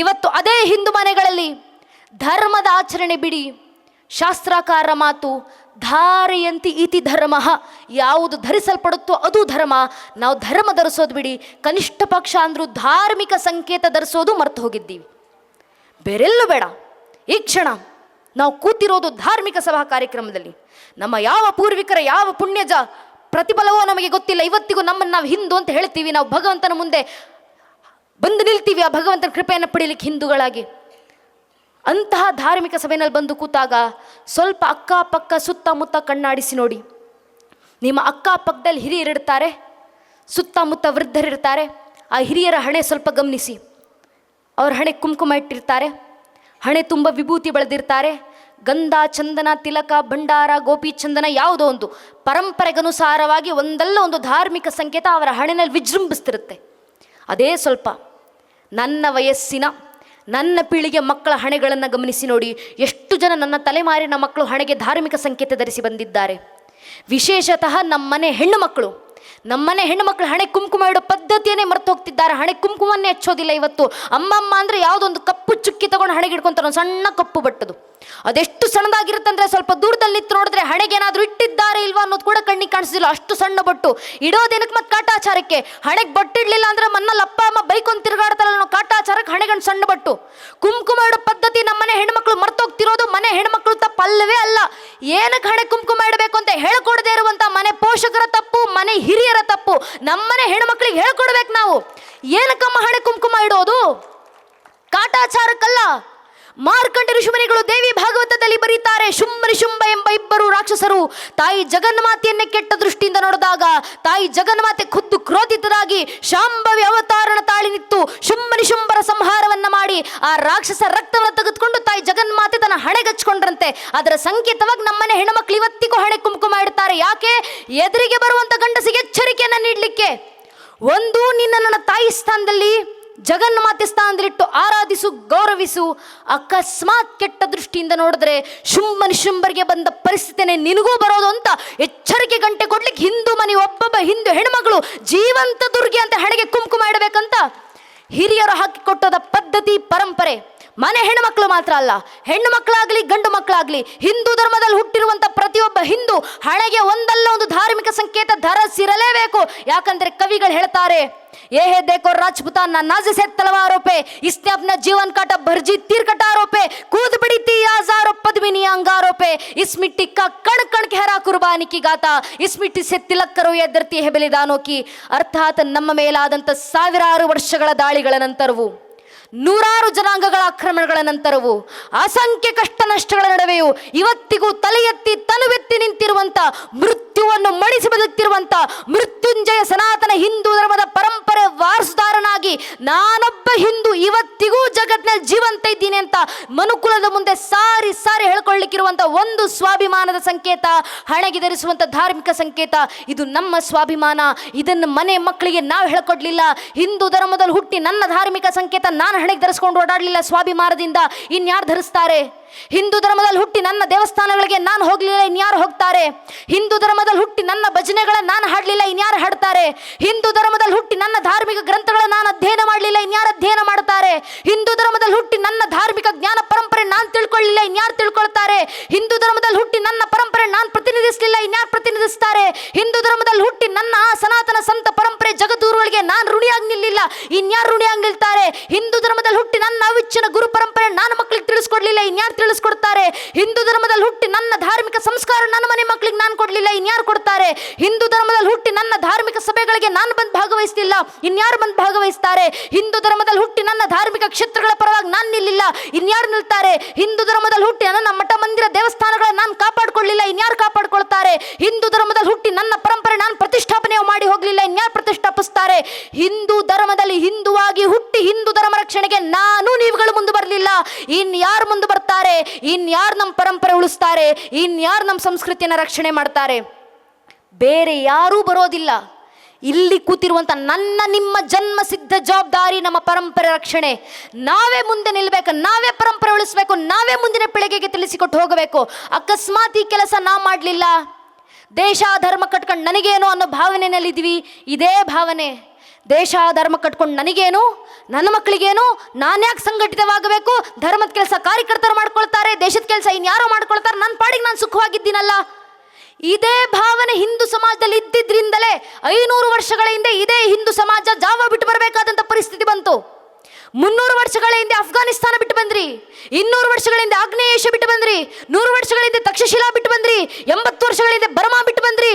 ಇವತ್ತು ಅದೇ ಹಿಂದೂ ಮನೆಗಳಲ್ಲಿ ಧರ್ಮದ ಆಚರಣೆ ಬಿಡಿ, ಶಾಸ್ತ್ರಕಾರ ಮಾತು ಧಾರೆಯಂತಿ ಇತಿ ಧರ್ಮ, ಯಾವುದು ಧರಿಸಲ್ಪಡುತ್ತೋ ಅದು ಧರ್ಮ. ನಾವು ಧರ್ಮ ಧರಿಸೋದು ಬಿಡಿ, ಕನಿಷ್ಠ ಪಕ್ಷ ಅಂದರೂ ಧಾರ್ಮಿಕ ಸಂಕೇತ ಧರಿಸೋದು ಮರೆತು ಹೋಗಿದ್ದೀವಿ. ಬೇರೆಲ್ಲೂ ಬೇಡ. ಈ ಕ್ಷಣ ನಾವು ಕೂತಿರೋದು ಧಾರ್ಮಿಕ ಸಭಾ ಕಾರ್ಯಕ್ರಮದಲ್ಲಿ. ನಮ್ಮ ಯಾವ ಪೂರ್ವಿಕರ ಯಾವ ಪುಣ್ಯಜ ಪ್ರತಿಫಲವೋ ನಮಗೆ ಗೊತ್ತಿಲ್ಲ. ಇವತ್ತಿಗೂ ನಮ್ಮನ್ನು ನಾವು ಹಿಂದೂ ಅಂತ ಹೇಳ್ತೀವಿ, ನಾವು ಭಗವಂತನ ಮುಂದೆ ಬಂದು ನಿಲ್ತೀವಿ ಆ ಭಗವಂತನ ಕೃಪೆಯನ್ನು ಪಡೀಲಿಕ್ಕೆ ಹಿಂದೂಗಳಾಗಿ. ಅಂತಹ ಧಾರ್ಮಿಕ ಸಭೆಯಲ್ಲಿ ಬಂದು ಕೂತಾಗ ಸ್ವಲ್ಪ ಅಕ್ಕಪಕ್ಕ ಸುತ್ತಮುತ್ತ ಕಣ್ಣಾಡಿಸಿ ನೋಡಿ. ನಿಮ್ಮ ಅಕ್ಕಪಕ್ಕದಲ್ಲಿ ಹಿರಿಯರಿರ್ತಾರೆ, ಸುತ್ತಮುತ್ತ ವೃದ್ಧರಿರ್ತಾರೆ. ಆ ಹಿರಿಯರ ಹಣೆ ಸ್ವಲ್ಪ ಗಮನಿಸಿ. ಅವ್ರ ಹಣೆ ಕುಂಕುಮ ಇಟ್ಟಿರ್ತಾರೆ, ಹಣೆ ತುಂಬ ವಿಭೂತಿ ಬೆಳೆದಿರ್ತಾರೆ. ಗಂಧ ಚಂದನ ತಿಲಕ ಭಂಡಾರ ಗೋಪಿ ಚಂದನ ಯಾವುದೋ ಒಂದು ಪರಂಪರೆಗನುಸಾರವಾಗಿ ಒಂದಲ್ಲ ಒಂದು ಧಾರ್ಮಿಕ ಸಂಕೇತ ಅವರ ಹಣೆಯಲ್ಲಿ ವಿಜೃಂಭಿಸ್ತಿರುತ್ತೆ. ಅದೇ ಸ್ವಲ್ಪ ನನ್ನ ವಯಸ್ಸಿನ ನನ್ನ ಪೀಳಿಗೆ ಮಕ್ಕಳ ಹಣೆಗಳನ್ನು ಗಮನಿಸಿ ನೋಡಿ. ಎಷ್ಟು ಜನ ನನ್ನ ತಲೆಮಾರಿನ ಮಕ್ಕಳು ಹಣೆಗೆ ಧಾರ್ಮಿಕ ಸಂಕೇತ ಧರಿಸಿ ಬಂದಿದ್ದಾರೆ. ವಿಶೇಷತಃ ನಮ್ಮನೆ ಹೆಣ್ಣು ಮಕ್ಕಳು ಹಣೆ ಕುಂಕುಮ ಇಡೋ ಪದ್ಧತಿಯನ್ನೇ ಮರೆತು ಹೋಗ್ತಿದ್ದಾರೆ. ಹಣೆ ಕುಂಕುಮನ್ನೇ ಹಚ್ಚೋದಿಲ್ಲ ಇವತ್ತು. ಅಮ್ಮಮ್ಮ ಅಂದರೆ ಯಾವುದೊಂದು ಕಪ್ಪು ಚುಕ್ಕಿ ತಗೊಂಡು ಹಣೆಗೆ ಇಡ್ಕೊತಾರೆ, ಒಂದು ಸಣ್ಣ ಕಪ್ಪು ಬಟ್ಟದು. ಅದೆಷ್ಟು ಸಣ್ಣದಾಗಿರುತ್ತಂದರೆ ಸ್ವಲ್ಪ ದೂರದಲ್ಲಿ ನಿಂತು ನೋಡಿದ್ರೆ ಹಣೆಗೆ ಏನಾದರೂ ಇಟ್ಟಿದ್ದಾರೆ ಇಲ್ವಾ ಅನ್ನೋದು ಕೂಡ ಕಣ್ಣಿಗೆ ಕಾಣಿಸೋದಿಲ್ಲ, ಅಷ್ಟು ಸಣ್ಣ ಬಟ್ಟು. ಇಡೋದೇನಕ್ಕೆ ಮತ್ತು ಕಾಟಾಚಾರಕ್ಕೆ. ಹಣೆಗೆ ಬಟ್ಟಿಡ್ಲಿಲ್ಲ ಅಂದರೆ ಮನ್ನಲ್ಲಿ ಅಪ್ಪ ಅಮ್ಮ ಬೈಕೊಂಡು ತಿರುಗಾಡ್ತಾರಲ್ಲ ನಾವು, ಕಾಟಾಚಾರಕ್ಕೆ ಹಣೆಗಂಡು ಸಣ್ಣ ಬಟ್ಟು. ಕುಂಕುಮ ಇಡೋ ಪದ್ಧತಿ ನಮ್ಮನೆ ಹೆಣ್ಮಕ್ಳು ಮರ್ತೋಗ್ತಿರೋದು ಮನೆ ಹೆಣ್ಮಕ್ಳು ತಪ್ಪಲ್ಲವೇ ಅಲ್ಲ. ಏನಕ್ಕೆ ಹಣೆ ಕುಂಕುಮ ಇಡಬೇಕು ಅಂತ ಹೇಳ್ಕೊಡದೇ ಇರುವಂಥ ಮನೆ ಪೋಷಕರ ತಪ್ಪು, ಮನೆ ಹಿರಿಯರ ತಪ್ಪು. ನಮ್ಮನೆ ಹೆಣ್ಮಕ್ಳಿಗೆ ಹೇಳ್ಕೊಡ್ಬೇಕು ನಾವು. ಏನಕ್ಕಮ್ಮ ಹಣೆ ಕುಂಕುಮ ಇಡೋದು? ಕಾಟಾಚಾರಕ್ಕಲ್ಲ. ಮಾರ್ಕಂಡ ಋಷಿಮುನಿಗಳು ದೇವಿ ಭಾಗವತದಲ್ಲಿ ಬರೀತಾರೆ, ಶುಂಭ ನಿಶುಂಭ ಎಂಬ ಇಬ್ಬರು ರಾಕ್ಷಸರು ತಾಯಿ ಜಗನ್ಮಾತೆಯನ್ನೇ ಕೆಟ್ಟ ದೃಷ್ಟಿಯಿಂದ ನೋಡಿದಾಗ ತಾಯಿ ಜಗನ್ಮಾತೆ ಖುದ್ದು ಕ್ರೋಧಿತರಾಗಿ ಶಾಂಭವಿ ಅವತಾರಣ ತಾಳಿ ನಿತ್ತು ಶುಂಭರ ಸಂಹಾರವನ್ನ ಮಾಡಿ ಆ ರಾಕ್ಷಸ ರಕ್ತವನ್ನು ತೆಗೆದುಕೊಂಡು ತಾಯಿ ಜಗನ್ಮಾತೆ ತನ್ನ ಹಣೆಗಚ್ಕೊಂಡ್ರಂತೆ. ಅದರ ಸಂಕೇತವಾಗಿ ನಮ್ಮನೆ ಹೆಣ್ಮಕ್ಳು ಇವತ್ತಿಗೂ ಹಣೆ ಕುಂಕುಮ ಇಡ್ತಾರೆ. ಯಾಕೆ? ಎದುರಿಗೆ ಬರುವಂತ ಗಂಡಸಿಗೆ ಎಚ್ಚರಿಕೆಯನ್ನ ನೀಡಲಿಕ್ಕೆ. ಒಂದು, ನಿನ್ನ ನನ್ನ ತಾಯಿ ಸ್ಥಾನದಲ್ಲಿ ಜಗನ್ಮಾತೆ ಸ್ಥಾನದಲ್ಲಿಟ್ಟು ಆರಾಧಿಸು, ಗೌರವಿಸು. ಅಕಸ್ಮಾತ್ ಕೆಟ್ಟ ದೃಷ್ಟಿಯಿಂದ ನೋಡಿದ್ರೆ ಶುಂಭರಿಗೆ ಬಂದ ಪರಿಸ್ಥಿತಿನೇ ನಿನಗೂ ಬರೋದು ಅಂತ ಎಚ್ಚರಿಕೆ ಗಂಟೆ ಕೊಡ್ಲಿಕ್ಕೆ ಹಿಂದೂ ಮನೆ ಒಬ್ಬೊಬ್ಬ ಹಿಂದೂ ಹೆಣ್ಮಗಳು ಜೀವಂತ ದುರ್ಗೆ ಅಂತ ಹಣೆಗೆ ಕುಂಕುಮ ಇಡಬೇಕಂತ ಹಿರಿಯರು ಹಾಕಿಕೊಟ್ಟದ ಪದ್ಧತಿ, ಪರಂಪರೆ. ಮನೆ ಹೆಣ್ಣುಮಕ್ಕಳು ಮಾತ್ರ ಅಲ್ಲ, ಹೆಣ್ಣು ಮಕ್ಕಳಾಗ್ಲಿ ಗಂಡು ಮಕ್ಕಳಾಗ್ಲಿ, ಹಿಂದೂ ಧರ್ಮದಲ್ಲಿ ಹುಟ್ಟಿರುವಂತ ಪ್ರತಿಯೊಬ್ಬ ಹಿಂದೂ ಹಣೆಗೆ ಒಂದಲ್ಲ ಒಂದು ಧಾರ್ಮಿಕ ಸಂಕೇತ ಧರಿಸಿರಲೇಬೇಕು. ಯಾಕಂದ್ರೆ ಕವಿಗಳು ಹೇಳ್ತಾರೆ, ये है देखो राजपूताना नाज़े से तलवारों पे, इसने अपना जीवन काटा भरजी तीर कटारों पे, कूद पड़ी थी हजारों पद्मिनी अंगारों पे, इस मिट्टी का कण कण कहरा कुर्बानी की गाता, इस मिट्टी से तिलक करो ये धरती है बलिदानों की. ಅರ್ಥಾತ್ ನಮ್ಮ ಮೇಲಾದಂಥ ಸಾವಿರಾರು ವರ್ಷಗಳ ದಾಳಿಗಳ ನಂತರವೂ, ನೂರಾರು ಜನಾಂಗಗಳ ಆಕ್ರಮಣಗಳ ನಂತರವೂ, ಅಸಂಖ್ಯ ಕಷ್ಟ ನಷ್ಟಗಳ ನಡುವೆಯೂ ಇವತ್ತಿಗೂ ತಲೆ ಎತ್ತಿ ತನುವೆತ್ತಿ ನಿಂತಿರುವಂತ, ಮೃತ್ಯುವನ್ನು ಮಣಿಸಿ ಬದುಕ್ತಿರುವಂತ ಮೃತ್ಯುಂಜಯ ಸನಾತನ ಹಿಂದೂ ಧರ್ಮದ ಪರಂಪರೆ ವಾರಸುದಾರನಾಗಿ ನಾನೊಬ್ಬ ಹಿಂದೂ ಇವತ್ತಿಗೂ ಜಗತ್ತಿನಲ್ಲಿ ಜೀವಂತ ಇದ್ದೀನಿ ಅಂತ ಮನುಕುಲದ ಮುಂದೆ ಸಾರಿ ಸಾರಿ ಹೇಳ್ಕೊಳ್ಳಿಕ್ಕಿರುವಂತ ಒಂದು ಸ್ವಾಭಿಮಾನದ ಸಂಕೇತ, ಹಣೆಗೆ ಧರಿಸುವಂತ ಧಾರ್ಮಿಕ ಸಂಕೇತ. ಇದು ನಮ್ಮ ಸ್ವಾಭಿಮಾನ. ಇದನ್ನು ಮನೆ ಮಕ್ಕಳಿಗೆ ನಾವು ಹೇಳ್ಕೊಡ್ಲಿಲ್ಲ. ಹಿಂದೂ ಧರ್ಮದಲ್ಲಿ ಹುಟ್ಟಿ ನನ್ನ ಧಾರ್ಮಿಕ ಸಂಕೇತ ನಾನು ಹಣೆಗೆ ಧರಿಸ್ಕೊಂಡು ಓಡಾಡಲಿಲ್ಲ ಸ್ವಾಭಿಮಾನದಿಂದ, ಇನ್ಯಾರು ಧರಿಸ್ತಾರೆ? ಹಿಂದೂ ಧರ್ಮದಲ್ಲಿ ಹುಟ್ಟಿ ನನ್ನ ದೇವಸ್ಥಾನಗಳಿಗೆ ನಾನು ಹೋಗ್ಲಿಲ್ಲ, ಇನ್ಯಾರು ಹೋಗ್ತಾರೆ? ಹಿಂದೂ ಧರ್ಮದಲ್ಲಿ ಹುಟ್ಟಿ ನನ್ನ ಭಜನೆಗಳನ್ನ ನಾನು ಹಾಡಲಿಲ್ಲ, ಇನ್ಯಾರು ಹಾಡ್ತಾರೆ? ಹಿಂದೂ ಧರ್ಮದಲ್ಲಿ ಹುಟ್ಟಿ ನನ್ನ ಧಾರ್ಮಿಕ ಗ್ರಂಥಗಳನ್ನ ನಾನು ಅಧ್ಯಯನ ಮಾಡಲಿಲ್ಲ, ಇನ್ಯಾರು ಅಧ್ಯಯನ ಮಾಡ್ತಾರೆ? ಹಿಂದೂ ಧರ್ಮದಲ್ಲಿ ಹುಟ್ಟಿ ನನ್ನ ಧಾರ್ಮಿಕ ಜ್ಞಾನ ಪರಂಪರೆ ನಾನು ತಿಳ್ಕೊಳ್ಳಿಲ್ಲ, ಇನ್ಯಾರು ತಿಳ್ಕೊಳ್ತಾರೆ? ಹಿಂದೂ ಧರ್ಮದಲ್ಲಿ ಹುಟ್ಟಿ ನನ್ನ ಪರಂಪರೆ ನಾನು ಪ್ರತಿನಿಧಿಸಲಿಲ್ಲ, ಇನ್ಯಾರು ಪ್ರತಿನಿಧಿಸ್ತಾರೆ? ಹಿಂದೂ ಧರ್ಮದಲ್ಲಿ ಹುಟ್ಟಿ ನನ್ನ ಸನಾತನ ಸಂತ ಪರಂಪರೆ ಜಗದ್ಗುರುಗಳಿಗೆ ನಾನು ಋಣಿಯಾಗಿ ನಿಲ್ಲಿಲ್ಲ, ಇನ್ಯಾರು ಋಣಿಯಾಗಿ ನಿಲ್ತಾರೆ? ಹಿಂದೂ ಧರ್ಮದಲ್ಲಿ ಹುಟ್ಟಿ ನನ್ನ ಅವಿಚ್ಛಿನ್ನ ಗುರು ಪರಂಪರೆ ನಾನು ಮಕ್ಕಳಿಗೆ ತಿಳಿಸ್ಕೊಡ್ಲಿಲ್ಲ, ಇನ್ಯಾರು ತಿಳಿಸ್ಕೊಡ್ತಾರೆ? ಹಿಂದೂ ಧರ್ಮದಲ್ಲಿ ಹುಟ್ಟಿ ನನ್ನ ಧಾರ್ಮಿಕ ಸಂಸ್ಕಾರ ನನ್ನ ಮನೆ ಮಕ್ಕಳಿಗೆ ನಾನು ಕೊಡ್ಲಿಲ್ಲ, ಇನ್ಯಾರು ಕೊಡ್ತಾರೆ? ಹಿಂದೂ ಧರ್ಮದಲ್ಲಿ ಹುಟ್ಟಿ ನನ್ನ ಧಾರ್ಮಿಕ ಸಭೆಗಳಿಗೆ ನಾನು ಬಂದು ಭಾಗವಹಿಸ್ತಿಲ್ಲ, ಇನ್ಯಾರು ಬಂದು ಭಾಗವಹಿಸ್ತಾರೆ? ಹಿಂದೂ ಧರ್ಮದಲ್ಲಿ ಹುಟ್ಟಿ ನನ್ನ ಧಾರ್ಮಿಕ ಕ್ಷೇತ್ರಗಳ ಪರವಾಗಿ ನಾನು ನಿಲ್ಲಿಲ್ಲ, ಇನ್ಯಾರು ನಿಲ್ತಾರೆ? ಹಿಂದೂ ಧರ್ಮದಲ್ಲಿ ಹುಟ್ಟಿ ನನ್ನ ಮಠ ಮಂದಿರ ದೇವಸ್ಥಾನಗಳನ್ನ ನಾನು ಕಾಪಾಡ್ಕೊಳ್ಳಿಲ್ಲ, ಇನ್ಯಾರು ಕಾಪಾಡ್ಕೊಳ್ತಾರೆ? ಹಿಂದೂ ಧರ್ಮದಲ್ಲಿ ಹುಟ್ಟಿ ನನ್ನ ಪರಂಪರೆ ನಾನು ಪ್ರತಿಷ್ಠಾಪನೆ ಮಾಡಿ ಹೋಗ್ಲಿಲ್ಲ, ಇನ್ಯಾರು ಪ್ರತಿಷ್ಠಾಪಿಸ್ತಾರೆ? ಹಿಂದೂ ಧರ್ಮದಲ್ಲಿ ಹಿಂದುವಾಗಿ ಹುಟ್ಟಿ ಹಿಂದೂ ಧರ್ಮ ರಕ್ಷಣೆಗೆ ನಾನು ನೀವುಗಳು ಮುಂದೆ ಬರಲಿಲ್ಲ, ಇನ್ಯಾರು ಮುಂದೆ ಬರ್ತಾರೆ? ಇನ್ಯಾರು ನಮ್ಮ ಪರಂಪರೆ ಉಳಿಸ್ತಾರೆ? ಇನ್ಯಾರು ನಮ್ಮ ಸಂಸ್ಕೃತಿಯನ್ನು ರಕ್ಷಣೆ ಮಾಡ್ತಾರೆ? ಬೇರೆ ಯಾರೂ ಬರೋದಿಲ್ಲ. ಇಲ್ಲಿ ಕೂತಿರುವಂಥ ನನ್ನ ನಿಮ್ಮ ಜನ್ಮ ಸಿದ್ಧ ಜವಾಬ್ದಾರಿ ನಮ್ಮ ಪರಂಪರೆ ರಕ್ಷಣೆ. ನಾವೇ ಮುಂದೆ ನಿಲ್ಲಬೇಕು, ನಾವೇ ಪರಂಪರೆ ಉಳಿಸ್ಬೇಕು, ನಾವೇ ಮುಂದಿನ ಪೀಳಿಗೆಗೆ ತಿಳಿಸಿಕೊಟ್ಟು ಹೋಗಬೇಕು. ಅಕಸ್ಮಾತ್ ಈ ಕೆಲಸ ನಾವು ಮಾಡಲಿಲ್ಲ, ದೇಶ ಧರ್ಮ ಕಟ್ಕೊಂಡು ನನಗೇನು ಅನ್ನೋ ಭಾವನೆಯಲ್ಲಿದ್ದೀವಿ. ಇದೇ ಭಾವನೆ, ದೇಶ ಧರ್ಮ ಕಟ್ಕೊಂಡು ನನಗೇನು, ನನ್ನ ಮಕ್ಕಳಿಗೇನು, ನಾನ್ಯಾಕೆ ಸಂಘಟಿತವಾಗಬೇಕು? ಧರ್ಮದ ಕೆಲಸ ಕಾರ್ಯಕರ್ತರು ಮಾಡ್ಕೊಳ್ತಾರೆ, ದೇಶದ ಕೆಲಸ ಇನ್ಯಾರೋ ಮಾಡ್ಕೊಳ್ತಾರೆ, ನನ್ನ ಪಾಡಿಗೆ ನಾನು ಸುಖವಾಗಿದ್ದೀನಲ್ಲ. ಇದೇ ಭಾವನೆ ಹಿಂದೂ ಸಮಾಜದಲ್ಲಿ ಇದ್ದಿದ್ರಿಂದಲೇ 500 ವರ್ಷಗಳ ಹಿಂದೆ ಇದೇ ಹಿಂದೂ ಸಮಾಜ ಜಾವ ಬಿಟ್ಟು ಬರಬೇಕಾದಂಥ ಪರಿಸ್ಥಿತಿ ಬಂತು. 300 ವರ್ಷಗಳ ಹಿಂದೆ ಅಫ್ಘಾನಿಸ್ತಾನ ಬಿಟ್ಟು ಬಂದ್ರಿ, 200 ವರ್ಷಗಳ ಹಿಂದೆ ಆಗ್ನೇಯ ಏಷ್ಯಾ ಬಿಟ್ಟು ಬಂದ್ರಿ, 100 ವರ್ಷಗಳ ಹಿಂದೆ ತಕ್ಷಶಿಲಾ ಬಿಟ್ಟು ಬಂದ್ರಿ, 80 ವರ್ಷಗಳ ಹಿಂದೆ ಬರ್ಮಾ ಬಿಟ್ಟು ಬಂದ್ರಿ,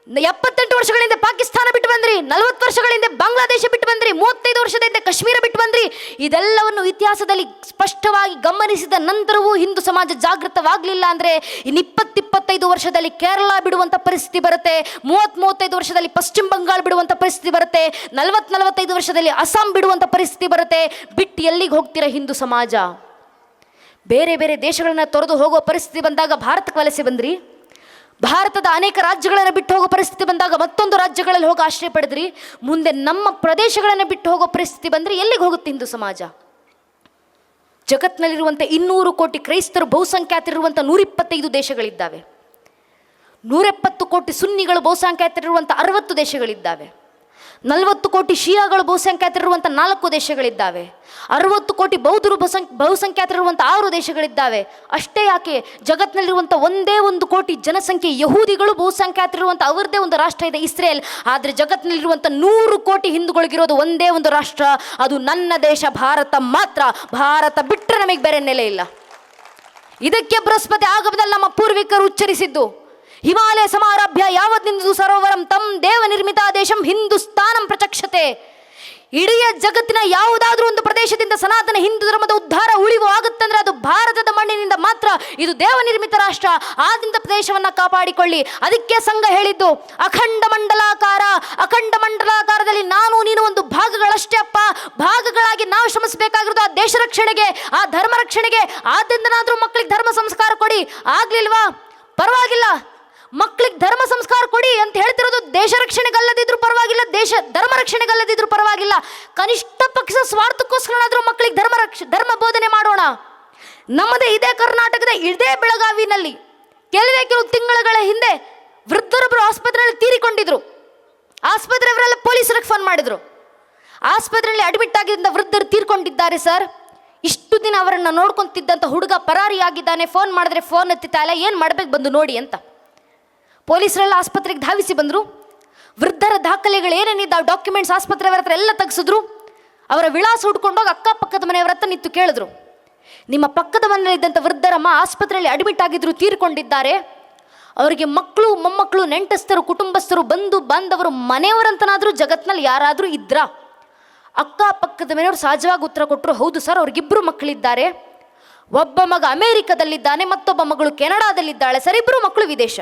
78 ವರ್ಷಗಳ ಹಿಂದೆ ಪಾಕಿಸ್ತಾನ ಬಿಟ್ಟು ಬಂದ್ರಿ, 40 ವರ್ಷಗಳ ಹಿಂದೆ ಬಾಂಗ್ಲಾದೇಶ ಬಿಟ್ಟು ಬಂದ್ರಿ, 35 ವರ್ಷದ ಹಿಂದೆ ಕಾಶ್ಮೀರ ಬಿಟ್ಟು ಬಂದ್ರಿ. ಇದೆಲ್ಲವನ್ನು ಇತಿಹಾಸದಲ್ಲಿ ಸ್ಪಷ್ಟವಾಗಿ ಗಮನಿಸಿದ ನಂತರವೂ ಹಿಂದೂ ಸಮಾಜ ಜಾಗೃತವಾಗಲಿಲ್ಲ ಅಂದರೆ ಇನ್ನು 20-25 ವರ್ಷದಲ್ಲಿ ಕೇರಳ ಬಿಡುವಂಥ ಪರಿಸ್ಥಿತಿ ಬರುತ್ತೆ, 30-35 ವರ್ಷದಲ್ಲಿ ಪಶ್ಚಿಮ ಬಂಗಾಳ ಬಿಡುವಂಥ ಪರಿಸ್ಥಿತಿ ಬರುತ್ತೆ, 40-45 ವರ್ಷದಲ್ಲಿ ಅಸ್ಸಾಂ ಬಿಡುವಂಥ ಪರಿಸ್ಥಿತಿ ಬರುತ್ತೆ. ಬಿಟ್ಟು ಎಲ್ಲಿಗೆ ಹೋಗ್ತೀರಾ ಹಿಂದೂ ಸಮಾಜ? ಬೇರೆ ಬೇರೆ ದೇಶಗಳನ್ನ ತೊರೆದು ಹೋಗೋ ಪರಿಸ್ಥಿತಿ ಬಂದಾಗ ಭಾರತಕ್ಕೆ ವಲಸೆ ಬಂದ್ರಿ, ಭಾರತದ ಅನೇಕ ರಾಜ್ಯಗಳನ್ನು ಬಿಟ್ಟು ಹೋಗೋ ಪರಿಸ್ಥಿತಿ ಬಂದಾಗ ಮತ್ತೊಂದು ರಾಜ್ಯಗಳಲ್ಲಿ ಹೋಗಿ ಆಶ್ರಯ ಪಡೆದ್ರಿ, ಮುಂದೆ ನಮ್ಮ ಪ್ರದೇಶಗಳನ್ನು ಬಿಟ್ಟು ಹೋಗೋ ಪರಿಸ್ಥಿತಿ ಬಂದರೆ ಎಲ್ಲಿಗೆ ಹೋಗುತ್ತೆ ಹಿಂದೂ ಸಮಾಜ? ಜಗತ್ತಿನಲ್ಲಿರುವಂಥ 200 ಕೋಟಿ ಕ್ರೈಸ್ತರು ಬಹುಸಂಖ್ಯಾತರಿರುವಂಥ 125 ದೇಶಗಳಿದ್ದಾವೆ, 170 ಕೋಟಿ ಸುನ್ನಿಗಳು ಬಹುಸಂಖ್ಯಾತರಿರುವಂಥ 60 ದೇಶಗಳಿದ್ದಾವೆ, 40 ಕೋಟಿ ಶಿಯಾಗಳು ಬಹುಸಂಖ್ಯಾತರಿರುವಂಥ 4 ದೇಶಗಳಿದ್ದಾವೆ, 60 ಕೋಟಿ ಬೌದ್ಧರು ಬಹುಸಂಖ್ಯಾತರಿರುವಂಥ 6 ದೇಶಗಳಿದ್ದಾವೆ. ಅಷ್ಟೇ ಯಾಕೆ, ಜಗತ್ತಿನಲ್ಲಿರುವಂಥ 1 ಕೋಟಿ ಜನಸಂಖ್ಯೆ ಯಹೂದಿಗಳು ಬಹುಸಂಖ್ಯಾತರಿರುವಂಥ ಅವರದೇ ಒಂದು ರಾಷ್ಟ್ರ ಇದೆ, ಇಸ್ರೇಲ್. ಆದರೆ ಜಗತ್ತಿನಲ್ಲಿರುವಂಥ 100 ಕೋಟಿ ಹಿಂದೂಗಳಿಗಿರೋದು ಒಂದೇ ಒಂದು ರಾಷ್ಟ್ರ, ಅದು ನನ್ನ ದೇಶ ಭಾರತ ಮಾತ್ರ. ಭಾರತ ಬಿಟ್ಟರೆ ನಮಗೆ ಬೇರೆ ನೆಲೆ ಇಲ್ಲ. ಇದಕ್ಕೆ ಬೃಹಸ್ಪತಿ ಆಗಮದಲ್ಲಿ ನಮ್ಮ ಪೂರ್ವಿಕರು ಉಚ್ಚರಿಸಿದ್ದು, ಹಿಮಾಲಯ ಸಮಾರಭ್ಯ ಯಾವತ್ತಿಂದು ಸರೋವರಂ ತಂ ದೇವ ನಿರ್ಮಿತ ದೇಶಂ ಹಿಂದೂಸ್ತಾನಂ ಪ್ರಚಕ್ಷತೆ. ಇಡೀ ಜಗತ್ತಿನ ಯಾವುದಾದ್ರೂ ಒಂದು ಪ್ರದೇಶದಿಂದ ಸನಾತನ ಹಿಂದೂ ಧರ್ಮದ ಉದ್ಧಾರ ಉಳಿವು ಆಗುತ್ತಂದ್ರೆ ಅದು ಭಾರತದ ಮಣ್ಣಿನಿಂದ ಮಾತ್ರ. ಇದು ದೇವ ನಿರ್ಮಿತ ರಾಷ್ಟ್ರ, ಆದ್ರಿಂದ ಪ್ರದೇಶವನ್ನ ಕಾಪಾಡಿಕೊಳ್ಳಿ. ಅದಕ್ಕೆ ಸಂಘ ಹೇಳಿದ್ದು, ಅಖಂಡ ಮಂಡಲಾಕಾರ ರಕ್ಷಣೆಗೆ, ಆ ಧರ್ಮ ರಕ್ಷಣೆಗೆ ಆದ್ದರಿಂದನಾದ್ರೂ ಮಕ್ಕಳಿಗೆ ಧರ್ಮ ಸಂಸ್ಕಾರ ಕೊಡಿ. ಆಗ್ಲಿಲ್ವಾ? ಪರವಾಗಿಲ್ಲ, ಮಕ್ಕಳಿಗೆ ಧರ್ಮ ಸಂಸ್ಕಾರ ಕೊಡಿ ಅಂತ ಹೇಳ್ತಿರೋದು ದೇಶ ರಕ್ಷಣೆಗಲ್ಲದಿದ್ರು ಪರವಾಗಿಲ್ಲ, ಧರ್ಮ ರಕ್ಷಣೆಗಲ್ಲದಿದ್ರು ಪರವಾಗಿಲ್ಲ, ಕನಿಷ್ಠ ಪಕ್ಷ ಸ್ವಾರ್ಥಕ್ಕೋಸ್ಕರನಾದ್ರೂ ಮಕ್ಕಳಿಗೆ ಧರ್ಮ ಬೋಧನೆ ಮಾಡೋಣ. ನಮ್ಮದೇ ಇದೇ ಕರ್ನಾಟಕದ ಇದೇ ಬೆಳಗಾವಿನಲ್ಲಿ ಕೆಲವು ತಿಂಗಳುಗಳ ಹಿಂದೆ ವೃದ್ಧರೊಬ್ಬರು ಆಸ್ಪತ್ರೆಯಲ್ಲಿ ತೀರಿಕೊಂಡಿದ್ರು. ಆಸ್ಪತ್ರೆಯವರೆಲ್ಲ ಪೊಲೀಸರಿಗೆ ಫೋನ್ ಮಾಡಿದ್ರು. ಆಸ್ಪತ್ರೆಯಲ್ಲಿ ಅಡ್ಮಿಟ್ ಆಗಿದ್ದ ವೃದ್ಧರು ತೀರ್ಕೊಂಡಿದ್ದಾರೆ ಸರ್, ಇಷ್ಟು ದಿನ ಅವರನ್ನು ನೋಡ್ಕೊಂತಿದ್ದಂಥ ಹುಡುಗ ಪರಾರಿಯಾಗಿದ್ದಾನೆ, ಫೋನ್ ಮಾಡಿದ್ರೆ ಫೋನ್ ಎತ್ತಿತಾ ಇಲ್ಲ, ಏನು ಮಾಡ್ಬೇಕು ಬಂದು ನೋಡಿ ಅಂತ. ಪೊಲೀಸರೆಲ್ಲ ಆಸ್ಪತ್ರೆಗೆ ಧಾವಿಸಿ ಬಂದರು. ವೃದ್ಧರ ದಾಖಲೆಗಳು ಏನೇನಿದ್ದಾವೆ ಡಾಕ್ಯುಮೆಂಟ್ಸ್ ಆಸ್ಪತ್ರೆಯವರ ಹತ್ರ ಎಲ್ಲ ತೆಗೆಸಿದ್ರು. ಅವರ ವಿಳಾಸ ಹುಡ್ಕೊಂಡೋಗಿ ಅಕ್ಕಪಕ್ಕದ ಮನೆಯವರ ಹತ್ರ ನಿಂತು ಕೇಳಿದ್ರು, ನಿಮ್ಮ ಪಕ್ಕದ ಮನೆಯಲ್ಲಿದ್ದಂಥ ವೃದ್ಧರಮ್ಮ ಆಸ್ಪತ್ರೆಯಲ್ಲಿ ಅಡ್ಮಿಟ್ ಆಗಿದ್ರು, ತೀರ್ಕೊಂಡಿದ್ದಾರೆ, ಅವರಿಗೆ ಮಕ್ಕಳು ಮೊಮ್ಮಕ್ಕಳು ನೆಂಟಸ್ಥರು ಕುಟುಂಬಸ್ಥರು ಬಂಧು ಬಾಂಧವರು ಮನೆಯವರಂತನಾದರೂ ಜಗತ್ನಲ್ಲಿ ಯಾರಾದರೂ ಇದ್ರಾ? ಅಕ್ಕಪಕ್ಕದ ಮನೆಯವರು ಸಹಜವಾಗಿ ಉತ್ತರ ಕೊಟ್ಟರು, ಹೌದು ಸರ್, ಅವ್ರಿಗಿಬ್ಬರು ಮಕ್ಕಳಿದ್ದಾರೆ, ಒಬ್ಬ ಮಗ ಅಮೇರಿಕದಲ್ಲಿದ್ದಾನೆ, ಮತ್ತೊಬ್ಬ ಮಗಳು ಕೆನಡಾದಲ್ಲಿದ್ದಾಳೆ ಸರ್, ಇಬ್ಬರು ಮಕ್ಕಳು ವಿದೇಶ.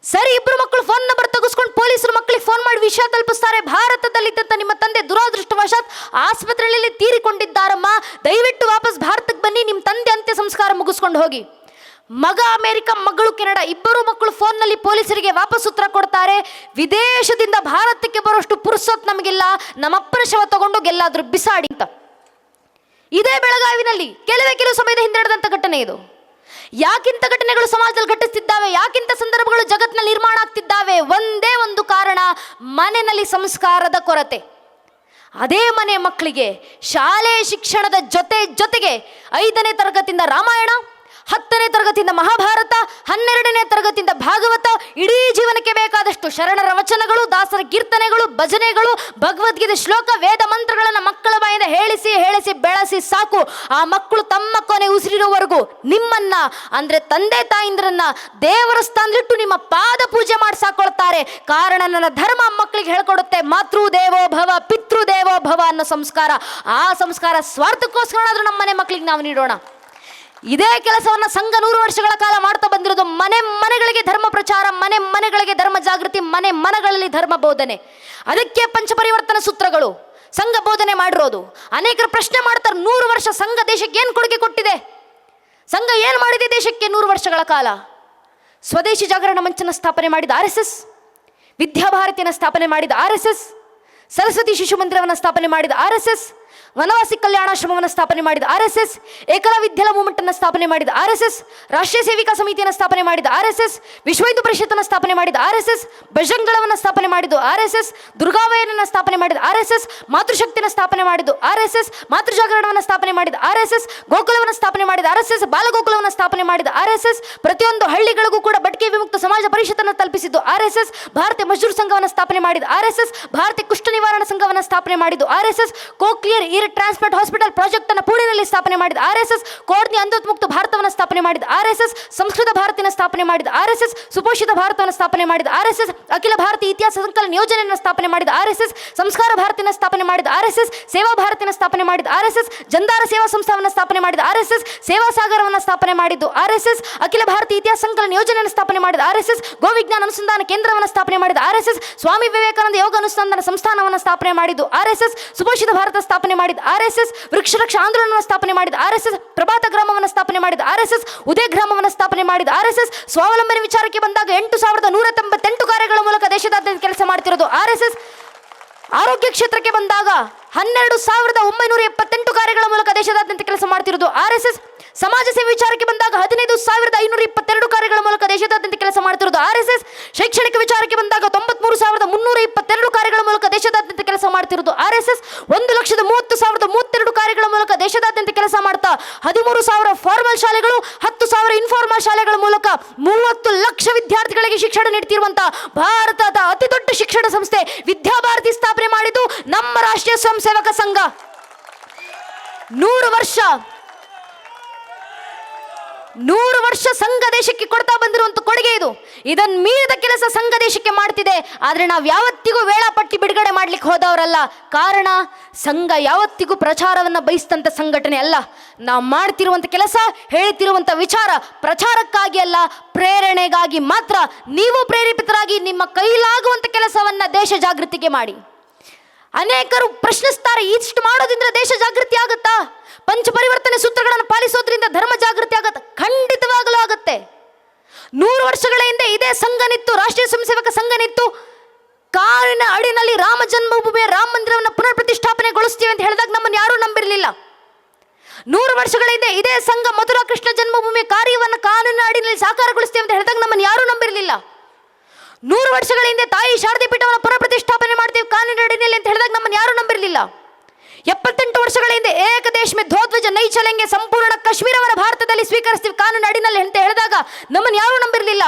ಸರಿ, ಇಬ್ಬರು ಮಕ್ಕಳು ಫೋನ್ ನಂಬರ್ ತೆಗೆಸ್ಕೊಂಡು ಪೊಲೀಸರು ಮಕ್ಕಳಿಗೆ ಫೋನ್ ಮಾಡಿ ವಿಷಯ ತಲುಪಿಸ್ತಾರೆ, ಭಾರತದಲ್ಲಿದ್ದಂಥ ನಿಮ್ಮ ತಂದೆ ದುರಾದೃಷ್ಟವಶಾತ್ ಆಸ್ಪತ್ರೆಯಲ್ಲಿ ತೀರಿಕೊಂಡಿದ್ದಾರಮ್ಮ, ದಯವಿಟ್ಟು ವಾಪಸ್ ಭಾರತಕ್ಕೆ ಬನ್ನಿ, ನಿಮ್ಮ ತಂದೆ ಅಂತ್ಯ ಸಂಸ್ಕಾರ ಮುಗಿಸ್ಕೊಂಡು ಹೋಗಿ. ಮಗ ಅಮೆರಿಕ, ಮಗಳು ಕೆನಡಾ, ಇಬ್ಬರು ಮಕ್ಕಳು ಫೋನ್ನಲ್ಲಿ ಪೊಲೀಸರಿಗೆ ವಾಪಸ್ ಉತ್ತರ ಕೊಡ್ತಾರೆ, ವಿದೇಶದಿಂದ ಭಾರತಕ್ಕೆ ಬರೋಷ್ಟು ಪುರ್ಸೊತ್ ನಮಗಿಲ್ಲ, ನಮ್ಮಪ್ಪನ ಶವ ತಗೊಂಡು ಎಲ್ಲಾದ್ರೂ ಬಿಸಾಡಿ ಅಂತ. ಇದೇ ಬೆಳಗಾವಿನಲ್ಲಿ ಕೆಲವು ಸಮಯದ ಹಿಂದೆ ನಡೆದಂಥ ಘಟನೆ ಇದು. ಯಾಕಿಂತ ಘಟನೆಗಳು ಸಮಾಜದಲ್ಲಿ ಘಟಿಸ್ತಿದ್ದಾವೆ, ಯಾಕಿಂತ ಸಂದರ್ಭಗಳು ಜಗತ್ತಿನಲ್ಲಿ ನಿರ್ಮಾಣ ಆಗ್ತಿದ್ದಾವೆ? ಒಂದೇ ಒಂದು ಕಾರಣ, ಮನೆಯಲ್ಲಿ ಸಂಸ್ಕಾರದ ಕೊರತೆ. ಅದೇ ಮನೆ ಮಕ್ಕಳಿಗೆ ಶಾಲೆ ಶಿಕ್ಷಣದ ಜೊತೆಗೆ 5ನೇ ತರಗತಿಯಿಂದ ರಾಮಾಯಣ, 10ನೇ ತರಗತಿಯಿಂದ ಮಹಾಭಾರತ, 12ನೇ ತರಗತಿಯಿಂದ ಭಾಗವತ, ಇಡೀ ಜೀವನಕ್ಕೆ ಬೇಕಾದಷ್ಟು ಶರಣರ ವಚನಗಳು, ದಾಸರ ಕೀರ್ತನೆಗಳು, ಭಜನೆಗಳು, ಭಗವದ್ಗೀತೆ ಶ್ಲೋಕ, ವೇದ ಮಂತ್ರಗಳನ್ನು ಮಕ್ಕಳ ಬಾಯಿಂದ ಹೇಳಿಸಿ ಬೆಳೆಸಿ ಸಾಕು. ಆ ಮಕ್ಕಳು ತಮ್ಮ ಕೊನೆ ಉಸಿರಿರುವವರೆಗೂ ನಿಮ್ಮನ್ನ ಅಂದ್ರೆ ತಂದೆ ತಾಯಿಂದ್ರನ್ನ ದೇವರ ಸ್ಥಾನದಲ್ಲಿಟ್ಟು ನಿಮ್ಮ ಪಾದ ಪೂಜೆ ಮಾಡಿ ಸಾಕೊಳ್ತಾರೆ. ಕಾರಣ ನನ್ನ ಧರ್ಮ ಮಕ್ಕಳಿಗೆ ಹೇಳ್ಕೊಡುತ್ತೆ, ಮಾತೃ ದೇವೋ ಭವ ಪಿತೃ ದೇವೋ ಭವ ಅನ್ನೋ ಸಂಸ್ಕಾರ. ಆ ಸಂಸ್ಕಾರ ಸ್ವಾರ್ಥಕ್ಕೋಸ್ಕರ ನಮ್ಮ ಮನೆ ಮಕ್ಕಳಿಗೆ ನಾವು ನೀಡೋಣ. ಇದೇ ಕೆಲಸವನ್ನು ಸಂಘ 100 ವರ್ಷಗಳ ಕಾಲ ಮಾಡ್ತಾ ಬಂದಿರೋದು. ಮನೆಗಳಿಗೆ ಧರ್ಮ ಪ್ರಚಾರ, ಮನೆಗಳಿಗೆ ಧರ್ಮ ಜಾಗೃತಿ, ಮನೆಗಳಲ್ಲಿ ಧರ್ಮ ಬೋಧನೆ. ಅದಕ್ಕೆ ಪಂಚಪರಿವರ್ತನ ಸೂತ್ರಗಳು ಸಂಘ ಬೋಧನೆ ಮಾಡಿರೋದು. ಅನೇಕರು ಪ್ರಶ್ನೆ ಮಾಡ್ತಾರೆ, 100 ವರ್ಷ ಸಂಘ ದೇಶಕ್ಕೆ ಏನು ಕೊಡುಗೆ ಕೊಟ್ಟಿದೆ? ಸಂಘ ಏನು ಮಾಡಿದೆ ದೇಶಕ್ಕೆ 100 ವರ್ಷಗಳ ಕಾಲ? ಸ್ವದೇಶಿ ಜಾಗರಣ ಮಂಚನ ಸ್ಥಾಪನೆ ಮಾಡಿದ RSS, ವಿದ್ಯಾಭಾರತಿಯನ್ನು ಸ್ಥಾಪನೆ ಮಾಡಿದ RSS, ಸರಸ್ವತಿ ಶಿಶು ಮಂದಿರವನ್ನು ಸ್ಥಾಪನೆ ಮಾಡಿದ RSS, ವನವಾಸಿ ಕಲ್ಯಾಣಾಶ್ರಮವನ್ನು ಸ್ಥಾಪನೆ ಮಾಡಿದ RSS, ಏಕಲಾ ವಿದ್ಯಾಲ ಮೂವ್ಮೆಂಟ್ ಅನ್ನು ಸ್ಥಾಪನೆ ಮಾಡಿದ RSS, ರಾಷ್ಟ್ರೀಯ ಸೇವಿಕಾ ಸಮಿತಿಯನ್ನು ಸ್ಥಾಪನೆ ಮಾಡಿದ RSS, ವಿಶ್ವ ಹಿಂದೂ ಪರಿಷತ್ತನ್ನು ಸ್ಥಾಪನೆ ಮಾಡಿದ RSS, ಬಜರಂಗವನ್ನು ಸ್ಥಾಪನೆ ಮಾಡಿದ್ದು RSS, ದುರ್ಗಾವಯನನ್ನು ಸ್ಥಾಪನೆ ಮಾಡಿದ RSS, ಮಾತೃಶಕ್ತಿಯನ್ನು ಸ್ಥಾಪನೆ ಮಾಡಿದ್ದು RSS, ಮಾತೃ ಜಾಗರಣವನ್ನು ಸ್ಥಾಪನೆ ಮಾಡಿದ RSS, ಗೋಕುಲವನ್ನು ಸ್ಥಾಪನೆ ಮಾಡಿದ RSS, ಬಾಲಗೋಕುಲವನ್ನು ಸ್ಥಾಪನೆ ಮಾಡಿದ RSS, ಪ್ರತಿಯೊಂದು ಹಳ್ಳಿಗಳಿಗೂ ಕೂಡ ಬಟ್ಕೆ ವಿಮುಕ್ತ ಸಮಾಜ ಪರಿಷತ್ತನ್ನು ತಲುಪಿಸಿದ್ದು RSS, ಭಾರತೀಯ ಮಜ್ದೂರ್ ಸಂಘವನ್ನು ಸ್ಥಾಪನೆ ಮಾಡಿದ RSS, ಭಾರತೀಯ ಕುಷ್ಠ ನಿವಾರಣಾ ಸಂಘವನ್ನು ಸ್ಥಾಪನೆ ಮಾಡಿದ್ದು RSS, cochlear ear transplant hospital project ಅನ್ನು ಪುಣೆಯಲ್ಲಿ ಸ್ಥಾಪನೆ ಮಾಡಿದ RSS, ಕೋರ್ನಿ ಅಂಧತ್ವ ಮುಕ್ತ ಭಾರತವನ್ನು ಸ್ಥಾಪನೆ ಮಾಡಿದ RSS, ಸಂಸ್ಕೃತ ಭಾರತಿನ ಸ್ಥಾಪನೆ ಮಾಡಿದ RSS, ಸುಪೋಷಿತ ಭಾರತವನ್ನು ಸ್ಥಾಪನೆ ಮಾಡಿದ RSS, ಅಖಿಲ ಭಾರತೀಯ ಇತಿಹಾಸ ಸಂಕಲನ ಯೋಜನೆಯನ್ನು ಸ್ಥಾಪನೆ ಮಾಡಿದ RSS, ಸಂಸ್ಕಾರ ಭಾರತಿನ ಸ್ಥಾಪನೆ ಮಾಡಿದ RSS, ಸೇವಾ ಭಾರತಿನ ಸ್ಥಾಪನೆ ಮಾಡಿದ RSS, ಜಂದಾರ ಸೇವಾ ಸಂಸ್ಥಾನವನ್ನು ಸ್ಥಾಪನೆ ಮಾಡಿದ RSS, ಸೇವಾ ಸಾಗರವನ್ನು ಸ್ಥಾಪನೆ ಮಾಡಿದ್ದು RSS, ಅಖಿಲ ಭಾರತೀಯ ಇತಿಹಾಸ ಸಂಕಲನ ಯೋಜನೆಯನ್ನು ಸ್ಥಾಪನೆ ಮಾಡಿದ RSS, ಗೋವಿಜ್ಞಾನ ಅನುಸಂಧಾನ ಕೇಂದ್ರವನ್ನು ಸ್ಥಾಪನೆ ಮಾಡಿದ RSS, ಸ್ವಾಮಿ ವಿವೇಕಾನಂದ ಯೋಗ ಅನುಸಂಧಾನ ಸಂಸ್ಥಾನವನ್ನು ಸ್ಥಾಪನೆ ಮಾಡಿದ್ದು RSS, ಸುಪೋಷಿತ ಭಾರತ ಸ್ಥಾಪನೆ ಮಾಡಿದ RSS, ವೃಕ್ಷ ರಕ್ಷಾ ಆಂದೋಲನವನ್ನು ಸ್ಥಾಪನೆ ಮಾಡಿದ RSS, ಪ್ರಭಾತ ಗ್ರಾಮವನ್ನು ಸ್ಥಾಪನೆ ಮಾಡಿದ RSS, ಉದಯ ಗ್ರಾಮವನ್ನು ಸ್ಥಾಪನೆ ಮಾಡಿದ RSS, ಸ್ವಾವಲಂಬನೆ ವಿಚಾರಕ್ಕೆ ಬಂದಾಗ 8198 ಕಾರ್ಯಗಳ ಮೂಲಕ ದೇಶದಾದ್ಯಂತ ಕೆಲಸ ಮಾಡ್ತಿರೋದು RSS, ಆರೋಗ್ಯ ಕ್ಷೇತ್ರಕ್ಕೆ ಬಂದಾಗ 12978 ಕಾರ್ಯಗಳ ಮೂಲಕ ದೇಶದಾದ್ಯಂತ ಕೆಲಸ ಮಾಡ್ತಿರೋದು RSS, ಸಮಾಜ ಸೇವೆ ವಿಚಾರಕ್ಕೆ ಬಂದಾಗ 15522 ಕಾರ್ಯಗಳ ಮೂಲಕ ದೇಶದಾದ್ಯಂತ ಕೆಲಸ ಮಾಡ್ತಿರೋದು RSS, ಶೈಕ್ಷಣಿಕ ವಿಚಾರಕ್ಕೆ ಬಂದಾಗ 93322 ಕಾರ್ಯಗಳ ಮೂಲಕ ದೇಶದಾದ್ಯಂತ ಕೆಲಸ ಮಾಡ್ತಿರೋದು RSS, 1,30,32 ಕಾರ್ಯಗಳ ಮೂಲಕ ದೇಶದಾದ್ಯಂತ ಕೆಲಸ ಮಾಡ್ತಾ 13,000 ಫಾರ್ಮಲ್ ಶಾಲೆಗಳು, 10,000 ಇನ್ಫಾರ್ಮಲ್ ಶಾಲೆಗಳ ಮೂಲಕ 30 ಲಕ್ಷ ವಿದ್ಯಾರ್ಥಿಗಳಿಗೆ ಶಿಕ್ಷಣ ನೀಡ್ತಿರುವಂತಹ ಭಾರತದ ಅತಿ ದೊಡ್ಡ ಶಿಕ್ಷಣ ಸಂಸ್ಥೆ ವಿದ್ಯಾಭಾರತಿ ಸ್ಥಾಪನೆ ಮಾಡಿದ್ದು ನಮ್ಮ ರಾಷ್ಟ್ರೀಯ ಸ್ವಯಂ ಸೇವಕ ಸಂಘ. 100 ವರ್ಷ ಸಂಘ ದೇಶಕ್ಕೆ ಕೊಡ್ತಾ ಬಂದಿರುವಂತ ಕೊಡುಗೆ ಇದು. ಇದನ್ನು ಮೀರಿದ ಕೆಲಸ ಸಂಘ ದೇಶಕ್ಕೆ ಮಾಡ್ತಿದೆ. ಆದರೆ ನಾವು ಯಾವತ್ತಿಗೂ ವೇಳಾಪಟ್ಟಿ ಬಿಡುಗಡೆ ಮಾಡ್ಲಿಕ್ಕೆ ಹೋದವರಲ್ಲ. ಕಾರಣ, ಸಂಘ ಯಾವತ್ತಿಗೂ ಪ್ರಚಾರವನ್ನು ಬಯಸಿದಂಥ ಸಂಘಟನೆ ಅಲ್ಲ. ನಾವು ಮಾಡ್ತಿರುವಂಥ ಕೆಲಸ, ಹೇಳ್ತಿರುವಂಥ ವಿಚಾರ ಪ್ರಚಾರಕ್ಕಾಗಿ ಅಲ್ಲ, ಪ್ರೇರಣೆಗಾಗಿ ಮಾತ್ರ. ನೀವು ಪ್ರೇರೇಪಿತರಾಗಿ ನಿಮ್ಮ ಕೈಲಾಗುವಂಥ ಕೆಲಸವನ್ನು ದೇಶ ಜಾಗೃತಿಗೆ ಮಾಡಿ. ಅನೇಕರು ಪ್ರಶ್ನಿಸ್ತಾರೆ, ಇಷ್ಟು ಮಾಡೋದ್ರಿಂದ ದೇಶ ಜಾಗೃತಿ ಆಗುತ್ತಾ? ಪಂಚಪರಿವರ್ತನೆ ಸೂತ್ರಗಳನ್ನು ಪಾಲಿಸೋದ್ರಿಂದ ಧರ್ಮ ಜಾಗೃತಿ ಆಗತ್ತ? ಖಂಡಿತವಾಗಲೂ ಆಗತ್ತೆ. 100 ವರ್ಷಗಳ ಹಿಂದೆ ಇದೇ ಸಂಘ ನಿತ್ತು, ರಾಷ್ಟ್ರೀಯ ಸ್ವಯಂ ಸೇವಕ ಸಂಘ ನಿತ್ತು. ಕಾರಿನ ಅಡಿನಲ್ಲಿ ರಾಮ ಜನ್ಮಭೂಮಿಯ ರಾಮ ಮಂದಿರವನ್ನು ಪುನರ್ ಪ್ರತಿಷ್ಠಾಪನೆಗೊಳಿಸ್ತೀವಿ ಅಂತ ಹೇಳಿದಾಗ ನಮ್ಮನ್ನು ಯಾರೂ ನಂಬಿರಲಿಲ್ಲ. 100 ವರ್ಷಗಳ ಹಿಂದೆ ಇದೇ ಸಂಘ ಮಧುರಾ ಕೃಷ್ಣ ಜನ್ಮಭೂಮಿಯ ಕಾರ್ಯವನ್ನು ಕಾನೂನಿನ ಅಡಿನಲ್ಲಿ ಸಾಕಾರಗೊಳಿಸ್ತೀವಿ ಅಂತ ಹೇಳಿದಾಗ ನಮ್ಮನ್ನು ಯಾರೂ ನಂಬಿರಲಿಲ್ಲ. 100 ವರ್ಷಗಳ ಹಿಂದೆ ತಾಯಿ ಶಾರದೆ ಪೀಠವನ್ನು ಪುನರ್ ಪ್ರತಿಷ್ಠಾಪನೆ ಮಾಡ್ತೀವಿ ಕಾನೂನಿನ ಅಡಿನಲ್ಲಿ ಅಂತ ಹೇಳಿದಾಗ ನಮ್ಮನ್ನು ಯಾರೂ ನಂಬಿರಲಿಲ್ಲ. 78 ವರ್ಷಗಳ ಹಿಂದೆ ಏಕ ದೇಶ ಮೇ ಧ್ವಜ ನೈ ಚಲೆಂಗೆ, ಸಂಪೂರ್ಣ ಕಾಶ್ಮೀರವನ್ನು ಭಾರತದಲ್ಲಿ ಸ್ವೀಕರಿಸ್ತೀವಿ ಕಾನೂನು ಅಡಿನಲ್ಲಿ ಅಂತ ಹೇಳಿದಾಗ ನಮ್ಮನ್ನು ಯಾರೂ ನಂಬಿರಲಿಲ್ಲ.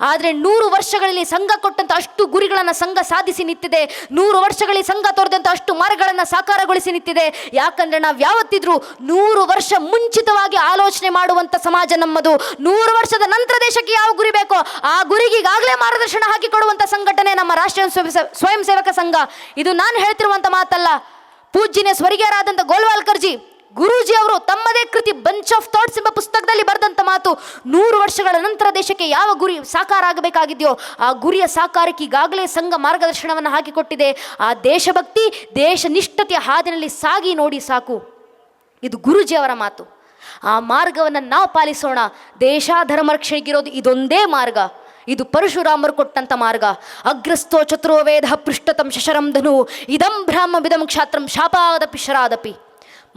ಆದರೆ 100 ವರ್ಷಗಳಲ್ಲಿ ಸಂಘ ಕೊಟ್ಟಂತ ಅಷ್ಟು ಗುರಿಗಳನ್ನು ಸಂಘ ಸಾಧಿಸಿ ನಿಂತಿದೆ. 100 ವರ್ಷಗಳಲ್ಲಿ ಸಂಘ ತೋರಿದಂಥ ಅಷ್ಟು ಮಾರ್ಗಗಳನ್ನು ಸಾಕಾರಗೊಳಿಸಿ ನಿಂತಿದೆ. ಯಾಕಂದ್ರೆ ನಾವು ಯಾವತ್ತಿದ್ರೂ 100 ವರ್ಷ ಮುಂಚಿತವಾಗಿ ಆಲೋಚನೆ ಮಾಡುವಂಥ ಸಮಾಜ ನಮ್ಮದು. 100 ವರ್ಷದ ನಂತರ ದೇಶಕ್ಕೆ ಯಾವ ಗುರಿ ಬೇಕೋ ಆ ಗುರಿಗೆ ಈಗಾಗಲೇ ಮಾರ್ಗದರ್ಶನ ಹಾಕಿಕೊಡುವಂಥ ಸಂಘಟನೆ ನಮ್ಮ ರಾಷ್ಟ್ರೀಯ ಸ್ವಯಂ ಸೇವಕ ಸಂಘ. ಇದು ನಾನು ಹೇಳ್ತಿರುವಂಥ ಮಾತಲ್ಲ. ಪೂಜ್ಯನೇ ಸ್ವರ್ಗೀಯರಾದಂಥ ಗೋಲ್ವಾಲ್ಕರ್ಜಿ ಗುರೂಜಿ ಅವರು ತಮ್ಮದೇ ಕೃತಿ ಬಂಚ್ ಆಫ್ ಥಾಟ್ಸ್ ಎಂಬ ಪುಸ್ತಕದಲ್ಲಿ ಬರೆದಂಥ ಮಾತು, 100 ವರ್ಷಗಳ ನಂತರ ದೇಶಕ್ಕೆ ಯಾವ ಗುರಿ ಸಾಕಾರ ಆಗಬೇಕಾಗಿದೆಯೋ ಆ ಗುರಿಯ ಸಾಕಾರಕ್ಕೆ ಈಗಾಗಲೇ ಸಂಘ ಮಾರ್ಗದರ್ಶನವನ್ನು ಹಾಕಿಕೊಟ್ಟಿದೆ. ಆ ದೇಶಭಕ್ತಿ ದೇಶ ನಿಷ್ಠತೆಯ ಹಾದಿನಲ್ಲಿ ಸಾಗಿ ನೋಡಿ ಸಾಕು. ಇದು ಗುರೂಜಿಯವರ ಮಾತು. ಆ ಮಾರ್ಗವನ್ನು ನಾವು ಪಾಲಿಸೋಣ. ದೇಶ ಧರ್ಮ ರಕ್ಷಣೆಗಿರೋದು ಇದೊಂದೇ ಮಾರ್ಗ. ಇದು ಪರಶುರಾಮರು ಕೊಟ್ಟಂತ ಮಾರ್ಗ. ಅಗ್ರಸ್ಥೋ ಚತುರೋ ವೇದ ಪೃಷ್ಠತಂ ಶಶರಂ ಧನು ಇದಂ ಬ್ರಾಹ್ಮವಿದಂ ಕ್ಷಾತ್ರಂ ಶಾಪಾದಪಿ ಶರಾದಪಿ.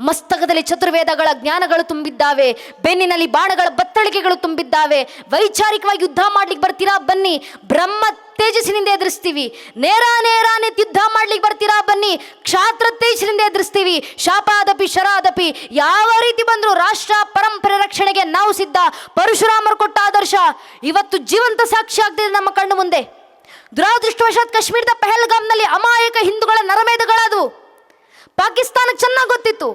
ಮಸ್ತಕದಲ್ಲಿ ಚತುರ್ವೇದಗಳ ಜ್ಞಾನಗಳು ತುಂಬಿದ್ದಾವೆ, ಬೆನ್ನಿನಲ್ಲಿ ಬಾಣಗಳ ಬತ್ತಳಿಕೆಗಳು ತುಂಬಿದ್ದಾವೆ. ವೈಚಾರಿಕವಾಗಿ ಯುದ್ಧ ಮಾಡ್ಲಿಕ್ಕೆ ಬರ್ತೀರಾ ಬನ್ನಿ, ಬ್ರಹ್ಮ ತೇಜಸ್ಸಿನಿಂದ ಎದುರಿಸ್ತೀವಿ. ನೇರಾನೇ ಯುದ್ಧ ಮಾಡ್ಲಿಕ್ಕೆ ಬರ್ತೀರಾ ಬನ್ನಿ, ಕ್ಷಾತ್ರ ತೇಜಸ್ಸಿನಿಂದ ಎದುರಿಸ್ತೀವಿ. ಶಾಪಾದಪಿ ಶರಾದಪಿ. ಯಾವ ರೀತಿ ಬಂದ್ರು ರಾಷ್ಟ್ರ ಪರಂಪರೆ ರಕ್ಷಣೆಗೆ ನಾವು ಸಿದ್ಧ. ಪರಶುರಾಮರು ಕೊಟ್ಟ ಆದರ್ಶ ಇವತ್ತು ಜೀವಂತ ಸಾಕ್ಷಿ ಆಗ್ತಿದೆ ನಮ್ಮ ಕಣ್ಣು ಮುಂದೆ. ದುರಾದೃಷ್ಟವಶಾತ್ ಕಾಶ್ಮೀರದ ಪಹಲ್ಗಾಮ್ನಲ್ಲಿ ಅಮಾಯಕ ಹಿಂದೂಗಳ ನರಮೇಧಗಳಾದವು. ಪಾಕಿಸ್ತಾನಕ್ಕೆ ಚೆನ್ನಾಗಿ ಗೊತ್ತಿತ್ತು.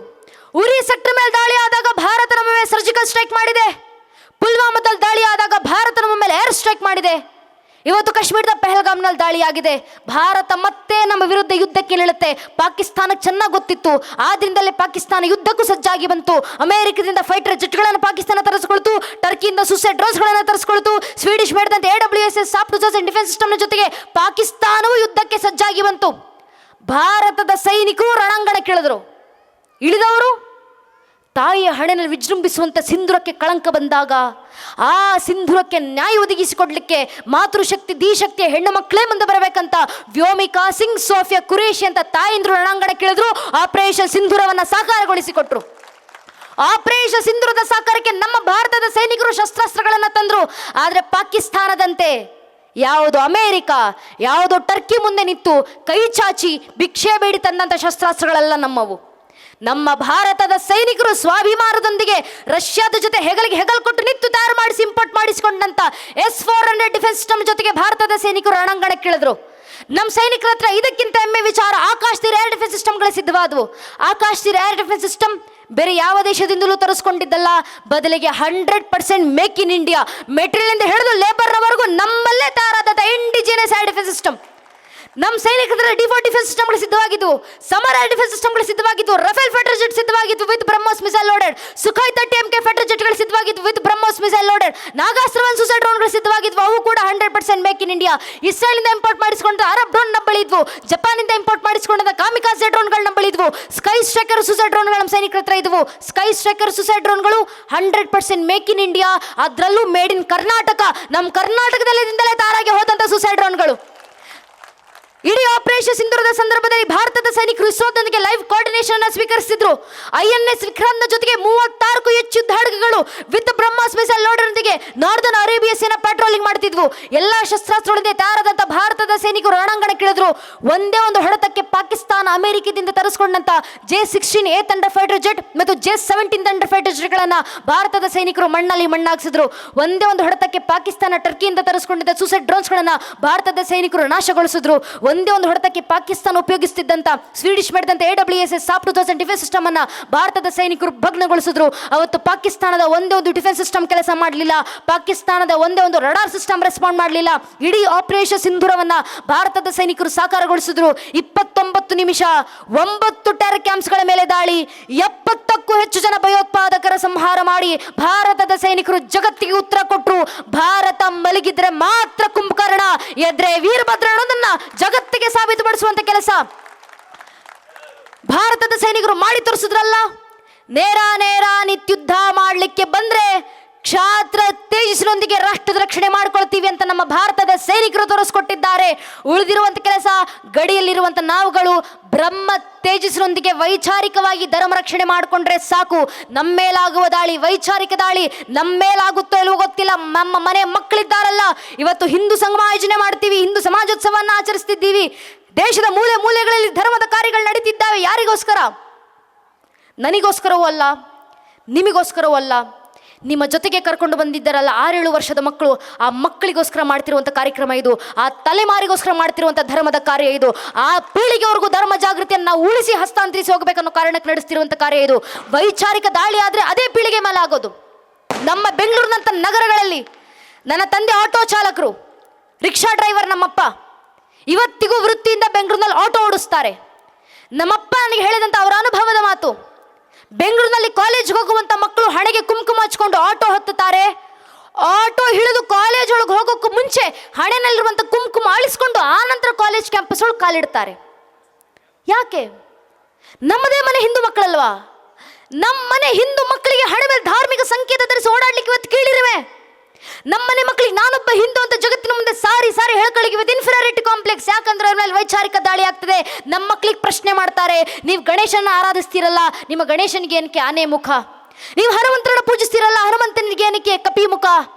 ಉರಿ ಸೆಕ್ಟರ್ ಮೇಲೆ ದಾಳಿ ಆದಾಗ ಭಾರತ ನಮ್ಮ ಮೇಲೆ ಸರ್ಜಿಕಲ್ ಸ್ಟ್ರೈಕ್ ಮಾಡಿದೆ. ಪುಲ್ವಾಮಾದಲ್ಲಿ ದಾಳಿ ಆದಾಗ ಭಾರತ ನಮ್ಮ ಮೇಲೆ ಏರ್ ಸ್ಟ್ರೈಕ್ ಮಾಡಿದೆ. ಇವತ್ತು ಕಾಶ್ಮೀರದ ಪಹಲ್ಗಾಮ್ನಲ್ಲಿ ದಾಳಿ ಆಗಿದೆ. ಭಾರತ ಮತ್ತೆ ನಮ್ಮ ವಿರುದ್ಧ ಯುದ್ಧಕ್ಕೆ ನಿಲ್ಲುತ್ತೆ. ಪಾಕಿಸ್ತಾನಕ್ಕೆ ಚೆನ್ನಾಗಿ ಗೊತ್ತಿತ್ತು. ಆದ್ರಿಂದಲೇ ಪಾಕಿಸ್ತಾನ ಯುದ್ಧಕ್ಕೂ ಸಜ್ಜಾಗಿ ಬಂತು. ಅಮೆರಿಕದಿಂದ ಫೈಟರ್ ಜೆಟ್ಗಳನ್ನು ಪಾಕಿಸ್ತಾನ ತರಿಸ್ಕೊಳ್ತು, ಟರ್ಕಿಯಿಂದ ಸುಸೈಡ್ ಡ್ರೋನ್ಸ್ಗಳನ್ನು ತರಿಸ್ಕೊಳ್ತು, ಸ್ವೀಡಿಷ್ ಮಾಡಿದಂತೆ AWSS ಸಾಫ್ಟ್ ಡಿಫೆನ್ಸ್ ಸಿಸ್ಟಮ್ನ ಜೊತೆಗೆ ಪಾಕಿಸ್ತಾನವೂ ಯುದ್ಧಕ್ಕೆ ಸಜ್ಜಾಗಿ ಬಂತು. ಭಾರತದ ಸೈನಿಕರು ರಣಾಂಗಣಕ್ಕಿಳಿದ್ರು. ಇಳಿದವರು ತಾಯಿಯ ಹಣೆಯಲ್ಲಿ ವಿಜೃಂಭಿಸುವಂಥ ಸಿಂಧೂರಕ್ಕೆ ಕಳಂಕ ಬಂದಾಗ ಆ ಸಿಂಧೂರಕ್ಕೆ ನ್ಯಾಯ ಒದಗಿಸಿಕೊಡ್ಲಿಕ್ಕೆ ಮಾತೃಶಕ್ತಿ ಧೀಶಕ್ತಿಯ ಹೆಣ್ಣು ಮಕ್ಕಳೇ ಮುಂದೆ ಬರಬೇಕಂತ ವ್ಯೋಮಿಕಾ ಸಿಂಗ್, ಸೋಫಿಯಾ ಕುರೇಶಿ ಅಂತ ತಾಯಿಂದ್ರು ರಣಾಂಗಣಕ್ಕಿಳಿದ್ರು. ಆಪರೇಷನ್ ಸಿಂಧೂರವನ್ನು ಸಾಕಾರಗೊಳಿಸಿಕೊಟ್ರು. ಆಪರೇಷನ್ ಸಿಂಧೂರದ ಸಾಕಾರಕ್ಕೆ ನಮ್ಮ ಭಾರತದ ಸೈನಿಕರು ಶಸ್ತ್ರಾಸ್ತ್ರಗಳನ್ನು ತಂದ್ರು. ಆದರೆ ಪಾಕಿಸ್ತಾನದಂತೆ ಯಾವುದೋ ಅಮೇರಿಕ, ಯಾವುದೋ ಟರ್ಕಿ ಮುಂದೆ ನಿಂತು ಕೈ ಚಾಚಿ ಭಿಕ್ಷೆ ಬೇಡಿ ತಂದಂಥ ಶಸ್ತ್ರಾಸ್ತ್ರಗಳೆಲ್ಲ ನಮ್ಮವು. ನಮ್ಮ ಭಾರತದ ಸೈನಿಕರು ಸ್ವಾಭಿಮಾನದೊಂದಿಗೆ ರಷ್ಯಾದ ಜೊತೆ ಹೆಗಲಿಗೆ ಹೆಗಲು ಕೊಟ್ಟು ನಿಂತು ತಯಾರು ಮಾಡಿಸಿ ಇಂಪೋರ್ಟ್ ಮಾಡಿಸಿಕೊಂಡಂತ S-400 ಡಿಫೆನ್ಸ್ ಸಿಸ್ಟಮ್ ಜೊತೆಗೆ ಭಾರತದ ಸೈನಿಕರು ರಣಾಂಗಣಕ್ಕಿಳಿದ್ರು. ನಮ್ಮ ಸೈನಿಕರ ಹತ್ರ ಇದಕ್ಕಿಂತ ಹೆಮ್ಮೆ ವಿಚಾರ, ಆಕಾಶತೀರ ಏರ್ ಡಿಫೆನ್ಸ್ ಸಿಸ್ಟಮ್ಗಳು ಸಿದ್ಧವಾದವು. ಆಕಾಶತೀರ ಏರ್ ಡಿಫೆನ್ಸ್ ಸಿಸ್ಟಮ್ ಬೇರೆ ಯಾವ ದೇಶದಿಂದಲೂ ತರಿಸ್ಕೊಂಡಿದ್ದಲ್ಲ, ಬದಲಿಗೆ 100% ಮೇಕ್ ಇನ್ ಇಂಡಿಯಾ, ಮೆಟೀರಿಯಲ್ ಹಿಡಿದು ಲೇಬರ್ನವರೆಗೂ ನಮ್ಮಲ್ಲೇ ತಯಾರಾದ ಇಂಡಿಜಿನಸ್ ಏರ್ ಡಿಫೆನ್ಸ್ ಸಿಸ್ಟಮ್. ನಮ್ಮ ಸೈನಿಕರ D4 ಡಿಫೆನ್ಸ್ ಸಿಸ್ಟಮ್ಗಳು ಸಿದ್ಧವಾಗಿದ್ವು, ಸಮರ್ ಏರ್ ಡಿಫೆನ್ಸ್ ಸಿಸ್ಟಮ್ಗಳು ಸಿದ್ಧವಾಗಿದ್ವು, ರಫೇಲ್ ಫೈಟರ್ ಜೆಟ್ ಸಿದ್ಧವಾಗಿದ್ವು with BrahMos missile loaded, Sukhoi 30 MK fighter ಜೆಟ್ಗಳು ಸಿದ್ಧವಾಗಿದ್ವು with BrahMos missile loaded, Nagastra 1 suicide ಡ್ರೋನ್ಗಳು ಸಿದ್ಧವಾಗಿದ್ವು, ಅವು ಕೂಡ 100% ಮೇಕ್ ಇನ್ ಇಂಡಿಯಾ. ಇಸ್ರೇಲಿಂದ ಇಂಪೋರ್ಟ್ ಮಾಡಿಸಿಕೊಂಡ ಅರಬ್ ಡ್ರೋನ್ ನಂಬಳಿದ್ವು, ಜಪಾನಿಂದ ಇಂಪೋರ್ಟ್ ಮಾಡಿಸಿಕೊಂಡ ಕಾಮಿಕಾಜೆ ಡ್ರೋನ್ಗಳು ನಂಬಳಿದ್ವು, ಸ್ಕೈ ಸ್ಟ್ರೈಕರ್ ಸುಸೈಡ್ ಡ್ರೋನ್ಗಳು ನಮ್ಮ ಸೈನಿಕರ ಹತ್ರ ಇದ್ವು. ಸ್ಕೈ ಸ್ಟ್ರೈಕರ್ ಸುಸೈಡ್ ಡ್ರೋನ್ಗಳು 100% ಮೇಕ್ ಇನ್ ಇಂಡಿಯಾ, ಅದರಲ್ಲೂ ಮೇಡ್ ಇನ್ ಕರ್ನಾಟಕ. ನಮ್ಮ ಕರ್ನಾಟಕದಲ್ಲಿಂದಲೇ ತಯಾರಾಗಿ ಹೋದಂಥ ಸುಸೈಡ್ ಡ್ರೋನ್ಗಳು. ಇಡೀ ಆಪರೇಷನ್ ಸಿಂಧೂರದ ಸಂದರ್ಭದಲ್ಲಿ ಭಾರತದ ಸೈನಿಕರು ಇಸ್ರೋದೊಂದಿಗೆ ಲೈವ್ ಕೋಆರ್ಡಿನೇಷನ್ ಸ್ವೀಕರಿಸಿದ್ರು. INS ವಿಕ್ರಾಂತ್ನ ಜೊತೆಗೆ 36ಕ್ಕೂ ಹೆಚ್ಚು ಯುದ್ಧ ಹಡಗುಗಳು ವಿತ್ ಬ್ರಹ್ಮೋಸ್ ಮಿಸೈಲ್ ಲೋಡರ್ನೊಂದಿಗೆ ನಾರ್ದನ್ ಅರೇಬಿಯಾ ಸೇನಾ ಪ್ಯಾಟ್ರೋಲಿಂಗ್ ಮಾಡ್ತಿದ್ವು. ಎಲ್ಲಾ ಶಸ್ತ್ರಾಸ್ತ್ರಗಳಿಂದ ತಯಾರಾದಂಥ ಭಾರತದ ಸೈನಿಕರು ರಣಾಂಗಣಕ್ಕಿಳಿದ್ರು. ಒಂದೇ ಒಂದು ಹೊಡೆತಕ್ಕೆ ಪಾಕಿಸ್ತಾನ ಅಮೆರಿಕದಿಂದ ತರಿಸಿಕೊಂಡಂತ J-16 ಥಂಡರ್ ಫೈಟರ್ ಜೆಟ್ ಮತ್ತು J-17 ಥಂಡರ್ ಫೈಟರ್ ಜೆಟ್ಗಳನ್ನ ಭಾರತದ ಸೈನಿಕರು ಮಣ್ಣಲ್ಲಿ ಮಣ್ಣಾಗಿಸಿದ್ರು. ಒಂದೇ ಒಂದು ಹೊಡೆತಕ್ಕೆ ಪಾಕಿಸ್ತಾನ ಟರ್ಕಿಯಿಂದ ತರಿಸಿಕೊಂಡಿದ್ದ ಸುಸೈಡ್ ಡ್ರೋನ್ಸ್ಗಳನ್ನ ಭಾರತದ ಸೈನಿಕರು ನಾಶಗೊಳಿಸಿದ್ರು. ಒಂದೇ ಒಂದು ಹೊಡೆತಕ್ಕೆ ಪಾಕಿಸ್ತಾನ ಉಪಯೋಗಿಸುತ್ತಿದ್ದಂಥ ಸ್ವೀಡಿಷ್ ಮಾಡಿದಂಥ AWSS ಸಾಫ್ಟ್ ಡಿಫೆನ್ಸ್ ಸಿಸ್ಟಮ್ ಅನ್ನ ಭಾರತದ ಸೈನಿಕರು ಭಗ್ನಗೊಳಿಸಿದ್ರು. ಅವತ್ತು ಪಾಕಿಸ್ತಾನದ ಒಂದೇ ಒಂದು ಡಿಫೆನ್ಸ್ ಸಿಸ್ಟಮ್ ಕೆಲಸ ಮಾಡಲಿಲ್ಲ, ಪಾಕಿಸ್ತಾನದ ಒಂದೇ ಒಂದು ರಡಾರ್ ಸಿಸ್ಟಮ್ ರೆಸ್ಪಾಂಡ್ ಮಾಡಲಿಲ್ಲ. ಇಡೀ ಆಪರೇಷನ್ ಸಿಂಧೂರವನ್ನ ಭಾರತದ ಸೈನಿಕರು ಸಾಕಾರಗೊಳಿಸಿದ್ರು. 29 ನಿಮಿಷ 9 ಟೆರರ್ ಕ್ಯಾಂಪ್ಸ್ಗಳ ಮೇಲೆ ದಾಳಿ, 70ಕ್ಕೂ ಹೆಚ್ಚು ಜನ ಭಯೋತ್ಪಾದಕರ ಸಂಹಾರ ಮಾಡಿ ಭಾರತದ ಸೈನಿಕರು ಜಗತ್ತಿಗೆ ಉತ್ತರ ಕೊಟ್ಟರು. ಭಾರತ ಮಲಗಿದ್ರೆ ಮಾತ್ರ ಕುಂಭಕರ್ಣ, ಎದ್ರೆ ವೀರಭದ್ರ ಅನ್ನೋದನ್ನ ಜಗತ್ತಿಗೆ ಸಾಬೀತುಪಡಿಸುವಂತ ಕೆಲಸ ಭಾರತದ ಸೈನಿಕರು ಮಾಡಿ ತೋರಿಸಿದ್ರಲ್ಲ. ನೇರ ನಿತ್ಯುದ್ಧ ಮಾಡಲಿಕ್ಕೆ ಬಂದ್ರೆ ಕ್ಷಾತ್ರ ತೇಜಸ್ಸಿನೊಂದಿಗೆ ರಾಷ್ಟ್ರದ ರಕ್ಷಣೆ ಮಾಡ್ಕೊಳ್ತೀವಿ ಅಂತ ನಮ್ಮ ಭಾರತದ ಸೈನಿಕರು ತೋರಿಸ್ಕೊಟ್ಟಿದ್ದಾರೆ. ಉಳಿದಿರುವಂತ ಕೆಲಸ ಗಡಿಯಲ್ಲಿರುವಂತ ನಾವುಗಳು ಬ್ರಹ್ಮ ತೇಜಸ್ಸಿನೊಂದಿಗೆ ವೈಚಾರಿಕವಾಗಿ ಧರ್ಮ ರಕ್ಷಣೆ ಮಾಡಿಕೊಂಡ್ರೆ ಸಾಕು. ನಮ್ಮೇಲಾಗುವ ದಾಳಿ ವೈಚಾರಿಕ ದಾಳಿ ನಮ್ಮೇಲಾಗುತ್ತೋ ಇಲ್ವೋ ಗೊತ್ತಿಲ್ಲ. ನಮ್ಮ ಮನೆ ಮಕ್ಕಳಿದ್ದಾರಲ್ಲ, ಇವತ್ತು ಹಿಂದೂ ಸಂಗಮ ಆಯೋಜನೆ ಮಾಡ್ತೀವಿ, ಹಿಂದೂ ಸಮಾಜೋತ್ಸವವನ್ನು ಆಚರಿಸ್ತಿದ್ದೀವಿ. ದೇಶದ ಮೂಲೆ ಮೂಲೆಗಳಲ್ಲಿ ಧರ್ಮದ ಕಾರ್ಯಗಳು ನಡೀತಿದ್ದಾವೆ. ಯಾರಿಗೋಸ್ಕರ? ನನಗೋಸ್ಕರವೂ ಅಲ್ಲ, ನಿಮಗೋಸ್ಕರವೂ ಅಲ್ಲ, ನಿಮ್ಮ ಜೊತೆಗೆ ಕರ್ಕೊಂಡು ಬಂದಿದ್ದಾರಲ್ಲ 6-7 ವರ್ಷದ ಮಕ್ಕಳು, ಆ ಮಕ್ಕಳಿಗೋಸ್ಕರ ಮಾಡ್ತಿರುವಂಥ ಕಾರ್ಯಕ್ರಮ ಇದು. ಆ ತಲೆಮಾರಿಗೋಸ್ಕರ ಮಾಡ್ತಿರುವಂಥ ಧರ್ಮದ ಕಾರ್ಯ ಇದು. ಆ ಪೀಳಿಗೆವರೆಗೂ ಧರ್ಮ ಜಾಗೃತಿಯನ್ನು ನಾವು ಉಳಿಸಿ ಹಸ್ತಾಂತರಿಸಿ ಹೋಗಬೇಕನ್ನೋ ಕಾರಣಕ್ಕೆ ನಡೆಸ್ತಿರುವಂಥ ಕಾರ್ಯ ಇದು. ವೈಚಾರಿಕ ದಾಳಿ ಆದರೆ ಅದೇ ಪೀಳಿಗೆ ಮೇಲೆ ಆಗೋದು. ನಮ್ಮ ಬೆಂಗಳೂರಿನಂಥ ನಗರಗಳಲ್ಲಿ ನನ್ನ ತಂದೆ ಆಟೋ ಚಾಲಕರು, ರಿಕ್ಷಾ ಡ್ರೈವರ್. ನಮ್ಮಪ್ಪ ಇವತ್ತಿಗೂ ವೃತ್ತಿಯಿಂದ ಬೆಂಗಳೂರಿನಲ್ಲಿ ಆಟೋ ಓಡಿಸ್ತಾರೆ. ನಮ್ಮಪ್ಪ ನನಗೆ ಹೇಳಿದಂಥ ಅವರ ಅನುಭವದ ಮಾತು, ಬೆಂಗಳೂರಿನಲ್ಲಿ ಕಾಲೇಜ್ಗೆ ಹೋಗುವಂಥ ಮಕ್ಕಳು ಹಣೆಗೆ ಕುಂಕುಮ ಹಚ್ಕೊಂಡು ಆಟೋ ಹತ್ತುತ್ತಾರೆ. ಆಟೋ ಹಿಡಿದು ಕಾಲೇಜ್ ಒಳಗೆ ಹೋಗೋಕ್ಕೂ ಮುಂಚೆ ಹಣೆನಲ್ಲಿರುವಂಥ ಕುಂಕುಮ ಅಳಿಸ್ಕೊಂಡು ಆನಂತರ ಕಾಲೇಜ್ ಕ್ಯಾಂಪಸ್ ಒಳಗೆ ಕಾಲಿಡ್ತಾರೆ. ಯಾಕೆ? ನಮ್ಮದೇ ಮನೆ ಹಿಂದೂ ಮಕ್ಕಳಲ್ವಾ? ನಮ್ಮ ಮನೆ ಹಿಂದೂ ಮಕ್ಕಳಿಗೆ ಹಣೆ ಮೇಲೆ ಧಾರ್ಮಿಕ ಸಂಕೇತ ಧರಿಸಿ ಓಡಾಡ್ಲಿಕ್ಕೆ ಇವತ್ತು ಕೀಳಿರುವೆ. ನಮ್ಮನೆ ಮಕ್ಕಳಿಗೆ ನಾನೊಬ್ಬ ಹಿಂದೂ ಅಂತ ಜಗತ್ತಿನ ಮುಂದೆ ಸಾರಿ ಹೇಳ್ಕೊಳ್ಳಿಕ್ಕೆ ವಿತ್ ಇನ್ಫೀರಿಯಾರಿಟಿ ಕಾಂಪ್ಲೆಕ್ಸ್. ಯಾಕಂದ್ರೆ ಅವ್ರ ಮೇಲೆ ವೈಚಾರಿಕ ದಾಳಿ ಆಗ್ತದೆ. ನಮ್ಮ ಮಕ್ಕಳಿಗೆ ಪ್ರಶ್ನೆ ಮಾಡ್ತಾರೆ, ನೀವು ಗಣೇಶನ ಆರಾಧಿಸ್ತೀರಲ್ಲ, ನಿಮ್ಮ ಗಣೇಶನಿಗೆ ಏನಕ್ಕೆ ಆನೆ ಮುಖ? ನೀವು ಹನುಮಂತರನ್ನ ಪೂಜಿಸ್ತೀರಲ್ಲ, ಹನುಮಂತನಿಗೆ ಏನಕ್ಕೆ ಕಪಿ ಮುಖ?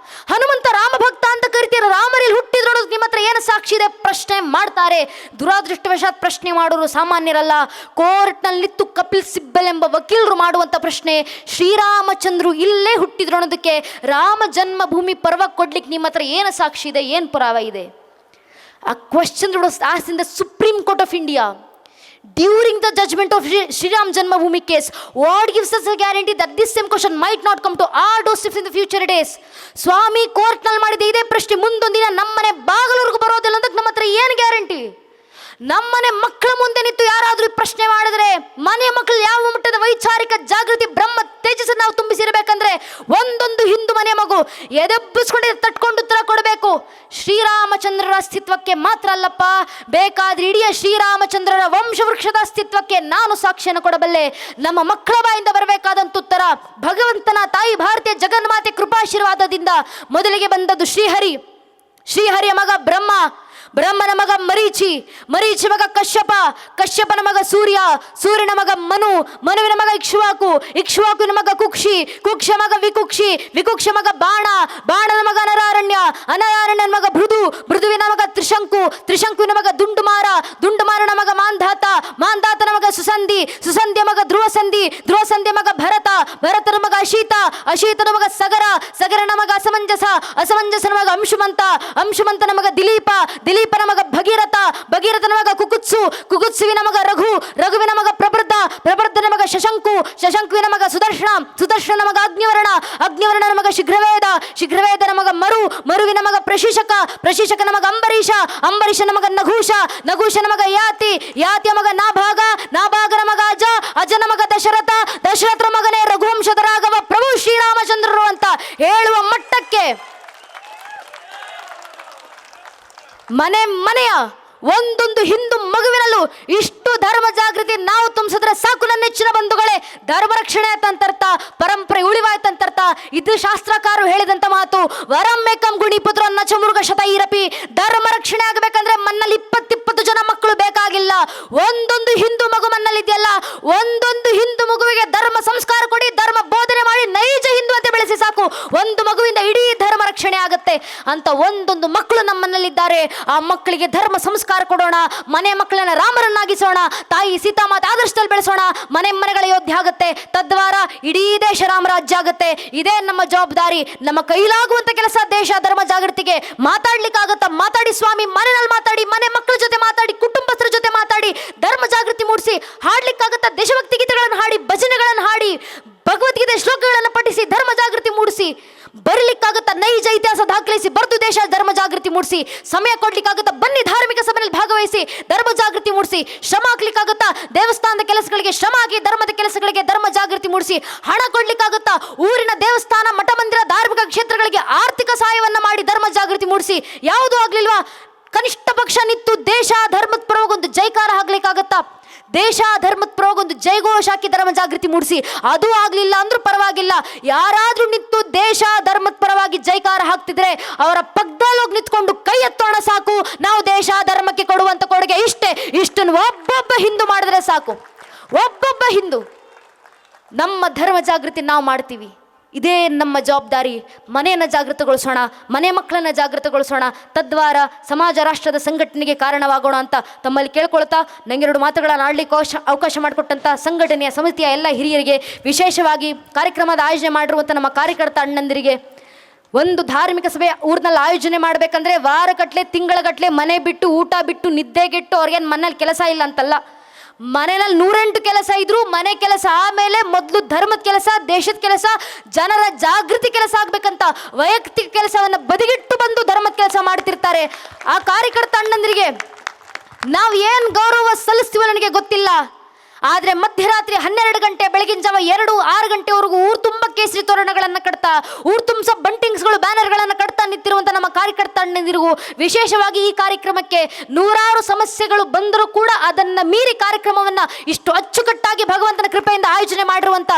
ಹನುಮಂತ ರಾಮ ಭಕ್ತ ಅಂತ ಕರಿತೀರ, ರಾಮರಲ್ಲಿ ಹುಟ್ಟಿದ್ರು ನಿಮ್ಮ ಹತ್ರ ಏನು ಸಾಕ್ಷಿ ಇದೆ? ಪ್ರಶ್ನೆ ಮಾಡ್ತಾರೆ. ದುರಾದೃಷ್ಟವಶಾತ್ ಪ್ರಶ್ನೆ ಮಾಡೋರು ಸಾಮಾನ್ಯರಲ್ಲ. ಕೋರ್ಟ್ನಲ್ಲಿ ನಿಂತು ಕಪಿಲ್ ಸಿಬ್ಬಲ್ ಎಂಬ ವಕೀಲರು ಮಾಡುವಂಥ ಪ್ರಶ್ನೆ, ಶ್ರೀರಾಮಚಂದ್ರು ಇಲ್ಲೇ ಹುಟ್ಟಿದ್ರು ಅನ್ನೋದಕ್ಕೆ ರಾಮ ಜನ್ಮಭೂಮಿ ಪರ್ವ ಕೊಡ್ಲಿಕ್ಕೆ ನಿಮ್ಮ ಹತ್ರ ಏನು ಸಾಕ್ಷಿ ಇದೆ, ಏನು ಪುರಾವೆ ಇದೆ? ಆ question asked in the supreme court of India during the judgment of Sri Ram Janmabhoomi case. What gives us a guarantee that this same question might not come to our doorsteps in the future days? ಸ್ವಾಮಿ ಕೋರ್ಟ್ನಲ್ಲಿ ಮಾಡಿದ ಇದೇ ಪ್ರಶ್ನೆ ಮುಂದೊಂದಿನ ನಮ್ಮನೆ ಬಾಗಿಲವರೆಗೂ ಬರೋದಿಲ್ಲ ಅಂತ ನಮ್ಮ ಹತ್ರ ಏನು ಗ್ಯಾರಂಟಿ? ನಮ್ಮನೆ ಮಕ್ಕಳ ಮುಂದೆ ನಿಂತು ಯಾರಾದರೂ ಪ್ರಶ್ನೆ ಮಾಡಿದ್ರೆ, ಮನೆ ಮಕ್ಕಳು ಯಾವ ಮಟ್ಟದ ವೈಚಾರಿಕ ಜಾಗೃತಿ ಬ್ರಹ್ಮ ತೇಜಸ್ ನಾವು ತುಂಬಿಸಿರಬೇಕಂದ್ರೆ ಒಂದೊಂದು ಹಿಂದೂ ಮನೆ ಮಗು ಎದೆಬ್ಬಿಸ್ಕೊಂಡು ತಟ್ಕೊಂಡು ಉತ್ತರ ಕೊಡಬೇಕು. ಶ್ರೀರಾಮಚಂದ್ರರ ಅಸ್ತಿತ್ವಕ್ಕೆ ಮಾತ್ರ ಅಲ್ಲಪ್ಪ, ಬೇಕಾದ್ರೆ ಇಡೀ ಶ್ರೀರಾಮಚಂದ್ರರ ವಂಶವೃಕ್ಷದ ಅಸ್ತಿತ್ವಕ್ಕೆ ನಾನು ಸಾಕ್ಷಿಯನ್ನು ಕೊಡಬಲ್ಲೆ. ನಮ್ಮ ಮಕ್ಕಳ ಬಾಯಿಂದ ಬರಬೇಕಾದಂಥ ಉತ್ತರ ಭಗವಂತನ ತಾಯಿ ಭಾರತೀಯ ಜಗನ್ಮಾತೆ ಕೃಪಾಶೀರ್ವಾದದಿಂದ ಮೊದಲಿಗೆ ಬಂದದ್ದು ಶ್ರೀಹರಿಯ ಮಗ ಬ್ರಹ್ಮ, ಬ್ರಹ್ಮನ ಮಗ ಮರೀಚಿ ಮಗ ಕಶ್ಯಪ, ಕಶ್ಯಪನ ಮಗ ಸೂರ್ಯನ ಮಗ ಮನುವಿನ ಮಗ ಇಕ್ಷ್ವಾಕುವಿನ ಮಗ ಕುಕ್ಷ ಮಗ ವಿಕುಕ್ಷ ಮಗ ಬಾಣನ ಮಗ ಅನರಾರಣ್ಯನ ಮಗ ಭೃದುವಿನ ಮಗ ತ್ರಿಶಂಕುವಿನ ಮಗ ದುಂಡುಮಾರನ ಮಗ ಮಾಂಧಾತನ ಮಗ ಸುಸಂಧಿಯ ಮಗ ಧ್ರುವಸಂಧಿಯ ಮಗ ಭರತನ ಮಗ ಅಶೀತನ ಮಗ ಸಗರನ ಮಗ ಅಸಮಂಜಸನ ಮಗ ಅಂಶುಮಂತನ ಮಗ ದಿಲೀಪನ ಮಗ ಭಗೀರಥನ ಮಗ ಕುಕುತ್ಸುವಿನ ಮಗ ರಘುವಿನ ಮಗ ಪ್ರಬೃದ್ಧನ ಮಗ ಶಶಂಕುವಿನ ಮಗ ಸುದರ್ಶನ ಮಗ ಅಗ್ನಿವರ್ಣನ ಮಗ ಶೀಘ್ರವೇದನ ಮಗ ಮರುವಿನ ಮಗ ಪ್ರಶಿಷಕನ ಮಗ ಅಂಬರೀಷನ ಮಗ ನಘೂಷನ ಮಗ ಯಾತಿಯ ಮಗ ನಾಭಾಗನ ಮಗ ಅಜನ ಮಗ ದಶರಥನ ಮಗನೇ ರಘುವಂಶದ ರಾಘವ ಪ್ರಭು ಶ್ರೀರಾಮಚಂದ್ರರು ಅಂತ ಹೇಳುವ ಮಟ್ಟಕ್ಕೆ ಮನೆಯ ಒಂದೊಂದು ಹಿಂದೂ ಮಗುವಿನಲ್ಲೂ ಇಷ್ಟು ಧರ್ಮ ಜಾಗೃತಿ ನಾವು ತುಂಬಿಸಿದ್ರೆ ಸಾಕು ನನ್ನ ನೆಚ್ಚಿನ ಬಂಧುಗಳೇ. ಧರ್ಮ ರಕ್ಷಣೆ ಆಯ್ತಂತರ್ಥ, ಪರಂಪರೆ ಉಳಿವಾಯ್ತಂತರ್ಥ. ಇದು ಶಾಸ್ತ್ರಕಾರರು ಹೇಳಿದಂತ ಮಾತು. ವರಮ್ಮೇಕಂ ಗುಣಿ ಪುತ್ರ ನಚಮೃಗ ಶತೈರಪಿ. ಧರ್ಮ ರಕ್ಷಣೆ ಆಗಬೇಕಂದ್ರೆ ಮನ್ನಲ್ಲಿ 20 ಜನ ಮಕ್ಕಳು ಬೇಕಾಗಿಲ್ಲ. ಒಂದೊಂದು ಹಿಂದೂ ಮಗು ಮನ್ನಲ್ಲಿದೆಯಲ್ಲ, ಒಂದೊಂದು ಹಿಂದೂ ಮಗುವಿಗೆ ಧರ್ಮ ಸಂಸ್ಕಾರ ಕೊಡಿ, ಧರ್ಮ ಬೋಧನೆ ಮಾಡಿ ನೈಜ ಹಿಂದೂ ಅಂತ ಬೆಳೆಸಿ ಸಾಕು. ಒಂದು ಮಗುವಿಂದ ಇಡೀ ಧರ್ಮ ರಕ್ಷಣೆ ಆಗುತ್ತೆ ಅಂತ ಒಂದೊಂದು ಮಕ್ಕಳು ನಮ್ಮನ್ನಲ್ಲಿದ್ದಾರೆ. ಆ ಮಕ್ಕಳಿಗೆ ಧರ್ಮ ಸಂಸ್ಕಾರ ಕೊಡೋಣ, ಮನೆ ಮಕ್ಕಳನ್ನ ರಾಮರನ್ನಾಗಿಸೋಣ, ತಾಯಿ ಸೀತಾಮಾತೆ ಆದರ್ಶದಲ್ಲಿ ಬೆಳೆಸೋಣ. ಮನೆಗಳ ಯೋಧ್ಯ ಆಗುತ್ತೆ, ತದ್ವಾರ ಇಡೀ ದೇಶ ರಾಮರಾಜ್ಯ ಆಗುತ್ತೆ. ಇದೇ ನಮ್ಮ ಜವಾಬ್ದಾರಿ. ನಮ್ಮ ಕೈಲಾಗುವಂತ ಕೆಲಸ ದೇಶ ಧರ್ಮ ಜಾಗೃತಿಗೆ ಮಾತಾಡ್ಲಿಕ್ಕಾಗತ್ತಾ? ಮಾತಾಡಿ ಸ್ವಾಮಿ, ಮನೆಯಲ್ಲಿ ಮಾತಾಡಿ, ಮನೆ ಮಕ್ಕಳ ಜೊತೆ ಮಾತಾಡಿ, ಕುಟುಂಬಸ್ಥರ ಜೊತೆ ಮಾತಾಡಿ, ಧರ್ಮ ಜಾಗೃತಿ ಮೂಡಿಸಿ. ಹಾಡ್ಲಿಕ್ಕಾಗತ್ತಾ? ದೇಶಭಕ್ತಿ ಗೀತೆಗಳನ್ನು ಹಾಡಿ, ಭಜನೆಗಳನ್ನು ಹಾಡಿ, ಭಗವದ್ಗೀತೆ ಶ್ಲೋಕಗಳನ್ನು ಪಠಿಸಿ ಧರ್ಮ ಜಾಗೃತಿ ಮೂಡಿಸಿ. ಬರಲಿಕ್ಕಾಗತ್ತಾ? ನೈಜ ಇತಿಹಾಸ ದಾಖಲಿಸಿ ಬರೆದು ದೇಶ ಧರ್ಮ ಜಾಗೃತಿ ಮೂಡಿಸಿ. ಸಮಯ ಕೊಡ್ಲಿಕ್ಕಾಗತ್ತಾ? ಬನ್ನಿ ಧಾರ್ಮಿಕ ಸಭೆಯಲ್ಲಿ ಭಾಗವಹಿಸಿ ಧರ್ಮ ಜಾಗೃತಿ ಮೂಡಿಸಿ. ಶ್ರಮ ಹಾಕ್ಲಿಕ್ಕಾಗತ್ತಾ? ದೇವಸ್ಥಾನದ ಕೆಲಸಗಳಿಗೆ ಶ್ರಮ ಹಾಕಿ ಧರ್ಮದ ಕೆಲಸಗಳಿಗೆ ಧರ್ಮ ಜಾಗೃತಿ ಮೂಡಿಸಿ. ಹಣ ಕೊಡ್ಲಿಕ್ಕಾಗತ್ತಾ? ಊರಿನ ದೇವಸ್ಥಾನ, ಮಠ ಮಂದಿರ, ಧಾರ್ಮಿಕ ಕ್ಷೇತ್ರಗಳಿಗೆ ಆರ್ಥಿಕ ಸಹಾಯವನ್ನ ಮಾಡಿ ಧರ್ಮ ಜಾಗೃತಿ ಮೂಡಿಸಿ. ಯಾವುದೂ ಆಗ್ಲಿಲ್ವಾ? ಕನಿಷ್ಠ ಪಕ್ಷ ನಿಂತು ದೇಶ ಧರ್ಮದ ಪರವಾಗಿ ಒಂದು ಜೈಕಾರ ಹಾಕ್ಲಿಕ್ಕಾಗತ್ತಾ? ದೇಶ ಧರ್ಮದ ಪರವಾಗಿ ಒಂದು ಜೈಘೋಷ ಹಾಕಿ ಧರ್ಮ ಜಾಗೃತಿ ಮೂಡಿಸಿ. ಅದು ಆಗ್ಲಿಲ್ಲ ಅಂದ್ರೂ ಪರವಾಗಿಲ್ಲ, ಯಾರಾದ್ರೂ ನಿಂತು ದೇಶ ಧರ್ಮದ ಪರವಾಗಿ ಜೈಕಾರ ಹಾಕ್ತಿದ್ರೆ ಅವರ ಪಕ್ಕದಲ್ಲಿ ಹೋಗಿ ನಿಂತ್ಕೊಂಡು ಕೈ ಎತ್ತೋಣ ಸಾಕು. ನಾವು ದೇಶ ಧರ್ಮಕ್ಕೆ ಕೊಡುವಂತ ಕೊಡುಗೆ ಇಷ್ಟೇ, ಇಷ್ಟನ್ನು ಒಬ್ಬೊಬ್ಬ ಹಿಂದೂ ಮಾಡಿದ್ರೆ ಸಾಕು. ಒಬ್ಬೊಬ್ಬ ಹಿಂದೂ ನಮ್ಮ ಧರ್ಮ ಜಾಗೃತಿ ನಾವು ಮಾಡ್ತೀವಿ. ಇದೇ ನಮ್ಮ ಜವಾಬ್ದಾರಿ. ಮನೆಯನ್ನು ಜಾಗೃತಗೊಳಿಸೋಣ, ಮನೆ ಮಕ್ಕಳನ್ನು ಜಾಗೃತಗೊಳಿಸೋಣ, ತದ್ವಾರ ಸಮಾಜ ರಾಷ್ಟ್ರದ ಸಂಘಟನೆಗೆ ಕಾರಣವಾಗೋಣ ಅಂತ ತಮ್ಮಲ್ಲಿ ಕೇಳ್ಕೊಳ್ತಾ, ನಂಗೆರಡು ಮಾತುಗಳನ್ನು ಆಡಲಿಕ್ಕೆ ಅವಕಾಶ ಮಾಡಿಕೊಟ್ಟಂಥ ಸಂಘಟನೆಯ ಸಮಿತಿಯ ಎಲ್ಲ ಹಿರಿಯರಿಗೆ, ವಿಶೇಷವಾಗಿ ಕಾರ್ಯಕ್ರಮದ ಆಯೋಜನೆ ಮಾಡಿರುವಂಥ ನಮ್ಮ ಕಾರ್ಯಕರ್ತ ಅಣ್ಣಂದಿರಿಗೆ, ಒಂದು ಧಾರ್ಮಿಕ ಸಭೆ ಊರಿನಲ್ಲಿ ಆಯೋಜನೆ ಮಾಡಬೇಕಂದ್ರೆ ವಾರಗಟ್ಟಲೆ ತಿಂಗಳಗಟ್ಟಲೆ ಮನೆ ಬಿಟ್ಟು ಊಟ ಬಿಟ್ಟು ನಿದ್ದೆಗೆಟ್ಟು ಅವ್ರಿಗೇನು ಮನೇಲಿ ಕೆಲಸ ಇಲ್ಲ ಅಂತಲ್ಲ. ಮನೆಯಲ್ಲಿ 108 ಕೆಲಸ ಇದ್ರು ಮನೆ ಕೆಲಸ ಆಮೇಲೆ ಮೊದಲು ಧರ್ಮದ ಕೆಲಸ, ದೇಶದ ಕೆಲಸ, ಜನರ ಜಾಗೃತಿ ಕೆಲಸ ಆಗ್ಬೇಕಂತ ವೈಯಕ್ತಿಕ ಕೆಲಸವನ್ನು ಬದಿಗಿಟ್ಟು ಬಂದು ಧರ್ಮದ ಕೆಲಸ ಮಾಡ್ತಿರ್ತಾರೆ. ಆ ಕಾರ್ಯಕರ್ತ ಅಣ್ಣಂದಿರಿಗೆ ನಾವು ಏನು ಗೌರವ ಸಲ್ಲಿಸ್ತೀವೋ ನನಗೆ ಗೊತ್ತಿಲ್ಲ. ಆದರೆ ಮಧ್ಯರಾತ್ರಿ 12 ಗಂಟೆ, ಬೆಳಗಿನ ಜಾವ 2-6 ಗಂಟೆವರೆಗೂ ಊರು ತುಂಬ ಕೇಸರಿ ತೋರಣಗಳನ್ನು ಕಟ್ತಾ, ಊರು ತುಂಬ ಬಂಟಿಂಗ್ಸ್ಗಳು, ಬ್ಯಾನರ್ಗಳನ್ನು ಕಟ್ತಾ ನಿಂತಿರುವಂಥ ನಮ್ಮ ಕಾರ್ಯಕರ್ತ ಅಣ್ಣಂದಿರಿಗೂ, ವಿಶೇಷವಾಗಿ ಈ ಕಾರ್ಯಕ್ರಮಕ್ಕೆ ನೂರಾರು ಸಮಸ್ಯೆಗಳು ಬಂದರೂ ಕೂಡ ಅದನ್ನು ಮೀರಿ ಕಾರ್ಯಕ್ರಮವನ್ನು ಇಷ್ಟು ಅಚ್ಚುಕಟ್ಟಾಗಿ ಭಗವಂತನ ಕೃಪೆಯಿಂದ ಆಯೋಜನೆ ಮಾಡಿರುವಂಥ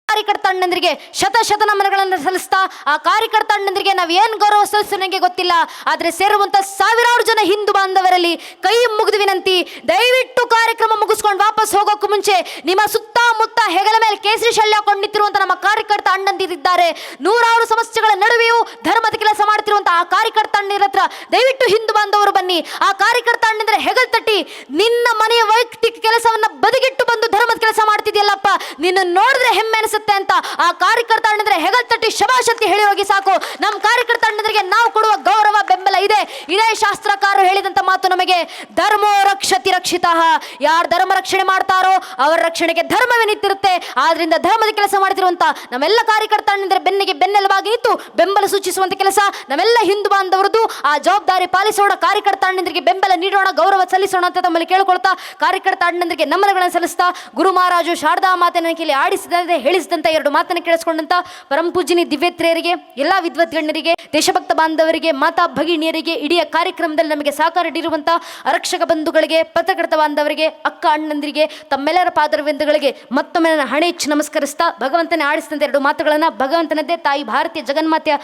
ಕಾರ್ಯಕರ್ತ ಅಣ್ಣಂದಿರಿಗೆ ಶತ ನಮನಗಳನ್ನು ಸಲ್ಲಿಸ್ತಾ, ಆ ಕಾರ್ಯಕರ್ತ ಅಣ್ಣಂದಿರಿಗೆ ನಾವು ಏನು ಗೌರವ ಸಲ್ಲಿಸೋ ನನಗೆ ಗೊತ್ತಿಲ್ಲ. ಆದರೆ ಸೇರುವಂಥ ಸಾವಿರಾರು ಜನ ಹಿಂದೂ ಬಾಂಧವರಲ್ಲಿ ಕೈ ಮುಗಿದು ವಿನಂತಿ, ದಯವಿಟ್ಟು ಕಾರ್ಯಕ್ರಮ ಮುಗಿಸ್ಕೊಂಡು ವಾಪಸ್ ಹೋಗೋಕ್ಕೂ ಮುಂಚೆ ನಿಮ್ಮ ಸುತ್ತಮುತ್ತ ಹೆಗಲ ಮೇಲೆ ಕೇಸರಿ ಶಲ್ಯ ಹಾಕೊಂಡು ನಿಂತಿರುವಂಥ ನಮ್ಮ ಕಾರ್ಯಕರ್ತ ಅಣ್ಣಂದಿರಿದ್ದಾರೆ. ನೂರಾರು ಸಮಸ್ಯೆಗಳ ನಡುವೆಯೂ ಧರ್ಮದ ಕೆಲಸ ಮಾಡ್ತಿರುವಂಥ ಆ ಕಾರ್ಯಕರ್ತ ಅಣ್ಣರ ಹತ್ರ ದಯವಿಟ್ಟು ಹಿಂದೂ ಬಾಂಧವರು ಬನ್ನಿ. ಆ ಕಾರ್ಯಕರ್ತ ಅಣ್ಣಂದ್ರೆ ಹೆಗಲ್ ತಟ್ಟಿ, ನಿನ್ನ ಮನೆಯ ವೈಯಕ್ತಿಕ ಕೆಲಸವನ್ನು ಬದಿಗಿಟ್ಟು ಬಂದು ಧರ್ಮದ ಕೆಲಸ ಮಾಡ್ತಿದ್ಯಲ್ಲಪ್ಪ, ನಿನ್ನ ನೋಡಿದ್ರೆ ಹೆಮ್ಮೆ ಅನಿಸುತ್ತೆ ಅಂತ ಆ ಕಾರ್ಯಕರ್ತ ಅಣ್ಣಂದ್ರೆ ಹೆಗಲ್ ತಟ್ಟಿ ಶಬಾಷ್ ಹೇಳಿ ಹೋಗಿ ಸಾಕು. ನಮ್ಮ ಕಾರ್ಯಕರ್ತ ಅಣ್ಣಂದರಿಗೆ ನಾವು ಕೊಡುವ ಗೌರವ ಬೆಂಬಲ ಇದೆ. ಇದೇ ಶಾಸ್ತ್ರಕಾರರು ಹೇಳಿದಂತ ಮಾತು ನಮಗೆ, ಧರ್ಮೋ ರಕ್ಷತಿ ರಕ್ಷಿತಃ. ಯಾರು ಧರ್ಮ ರಕ್ಷಣೆ ಮಾಡ್ತಾರೋ ಅವರ ರಕ್ಷಣೆಗೆ ಧರ್ಮವೇ ನಿಂತಿರುತ್ತೆ. ಆದ್ರಿಂದ ಧರ್ಮದ ಕೆಲಸ ಮಾಡ್ತಿರುವಂತ ನಮ್ಮೆಲ್ಲ ಕಾರ್ಯಕರ್ತ ಅಣ್ಣಂದ್ರೆ ಬೆನ್ನಿಗೆ ಬೆನ್ನೆಲುಬಾಗಿ ನಿಂತು ಬೆಂಬಲ ಸೂಚಿಸುವಂತ ಕೆಲಸ ನಮ್ಮೆಲ್ಲ ಹಿಂದೂ ಬಾಂಧವರದು. ಆ ಜವಾಬ್ದಾರಿ ಪಾಲಿಸೋಣ, ಕಾರ್ಯಕರ್ತ ಅಣ್ಣಂದರಿಗೆ ಬೆಂಬಲ ನೀಡೋಣ, ಗೌರವ ಸಲ್ಲಿಸೋಣ ಅಂತ ತಮ್ಮಲ್ಲಿ ಕೇಳ್ಕೊಳ್ತಾ, ಕಾರ್ಯಕರ್ತ ಅಣ್ಣಂದರಿಗೆ ನಮನಗಳನ್ನು ಸಲ್ಲಿಸ್ತಾ, ಗುರು ಮಹಾರಾಜು ಶಾರದಾ ಮಾತನ್ನ ಕೇಳಿ ಆಡಿಸಿದಂತೆ ಹೇಳಿಸಿದಂತ 2 ಮಾತನ್ನು ಕೇಳಿಸ್ಕೊಂಡಂತ ಪರಮ ಪೂಜ್ಯನಿ ದಿವ್ಯತ್ರಿಯರಿಗೆ, ಎಲ್ಲ ವಿದ್ವತ್ ಗಣ್ಯರಿಗೆ, ದೇಶಭಕ್ತ ಬಾಂಧವರಿಗೆ, ಮಾತಾ ಭಗಿನಿಯರಿಗೆ, ಇಡೀ ಕಾರ್ಯಕ್ರಮದಲ್ಲಿ ನಮಗೆ ಸಹಕಾರ ನೀಡಿರುವಂಥ ಆರಕ್ಷಕ ಬಂಧುಗಳಿಗೆ, ಪತ್ರಕರ್ತ ಬಾಂಧವರಿಗೆ, ಅಕ್ಕ ಅಣ್ಣಂದಿರಿಗೆ, ತಮ್ಮೆಲ್ಲರ ಪಾದರವಿಂದಗಳಿಗೆ ಮತ್ತೊಮ್ಮೆ ನನ್ನ ಹಣೆ ಹೆಚ್ಚು ನಮಸ್ಕರಿಸ್ತಾ, ಭಗವಂತನೇ ಆಡಿಸಿದಂತೆ 2 ಮಾತುಗಳನ್ನು ಭಗವಂತನದ್ದೇ ತಾಯಿ ಭಾರತೀಯ ಜಗನ್ಮಾತೆಯ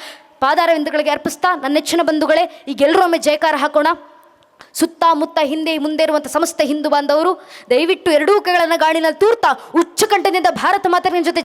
ಪಾದಾರವಿಂದಗಳಿಗೆ ಅರ್ಪಿಸ್ತಾ, ನನ್ನ ನೆಚ್ಚಿನ ಬಂಧುಗಳೇ, ಈಗೆಲ್ಲರೂ ಒಮ್ಮೆ ಜಯಕಾರ ಹಾಕೋಣ. ಸುತ್ತಮುತ್ತ ಹಿಂದೆ ಮುಂದೆ ಇರುವಂಥ ಸಮಸ್ತ ಹಿಂದೂ ಬಾಂಧವರು ದಯವಿಟ್ಟು 2 ಕೈಗಳನ್ನು ಗಾಳಿನಲ್ಲಿ ತೂರ್ತಾ ಉಚ್ಚ ಕಂಠದಿಂದ ಭಾರತ ಮಾತೆಯ ಜೊತೆ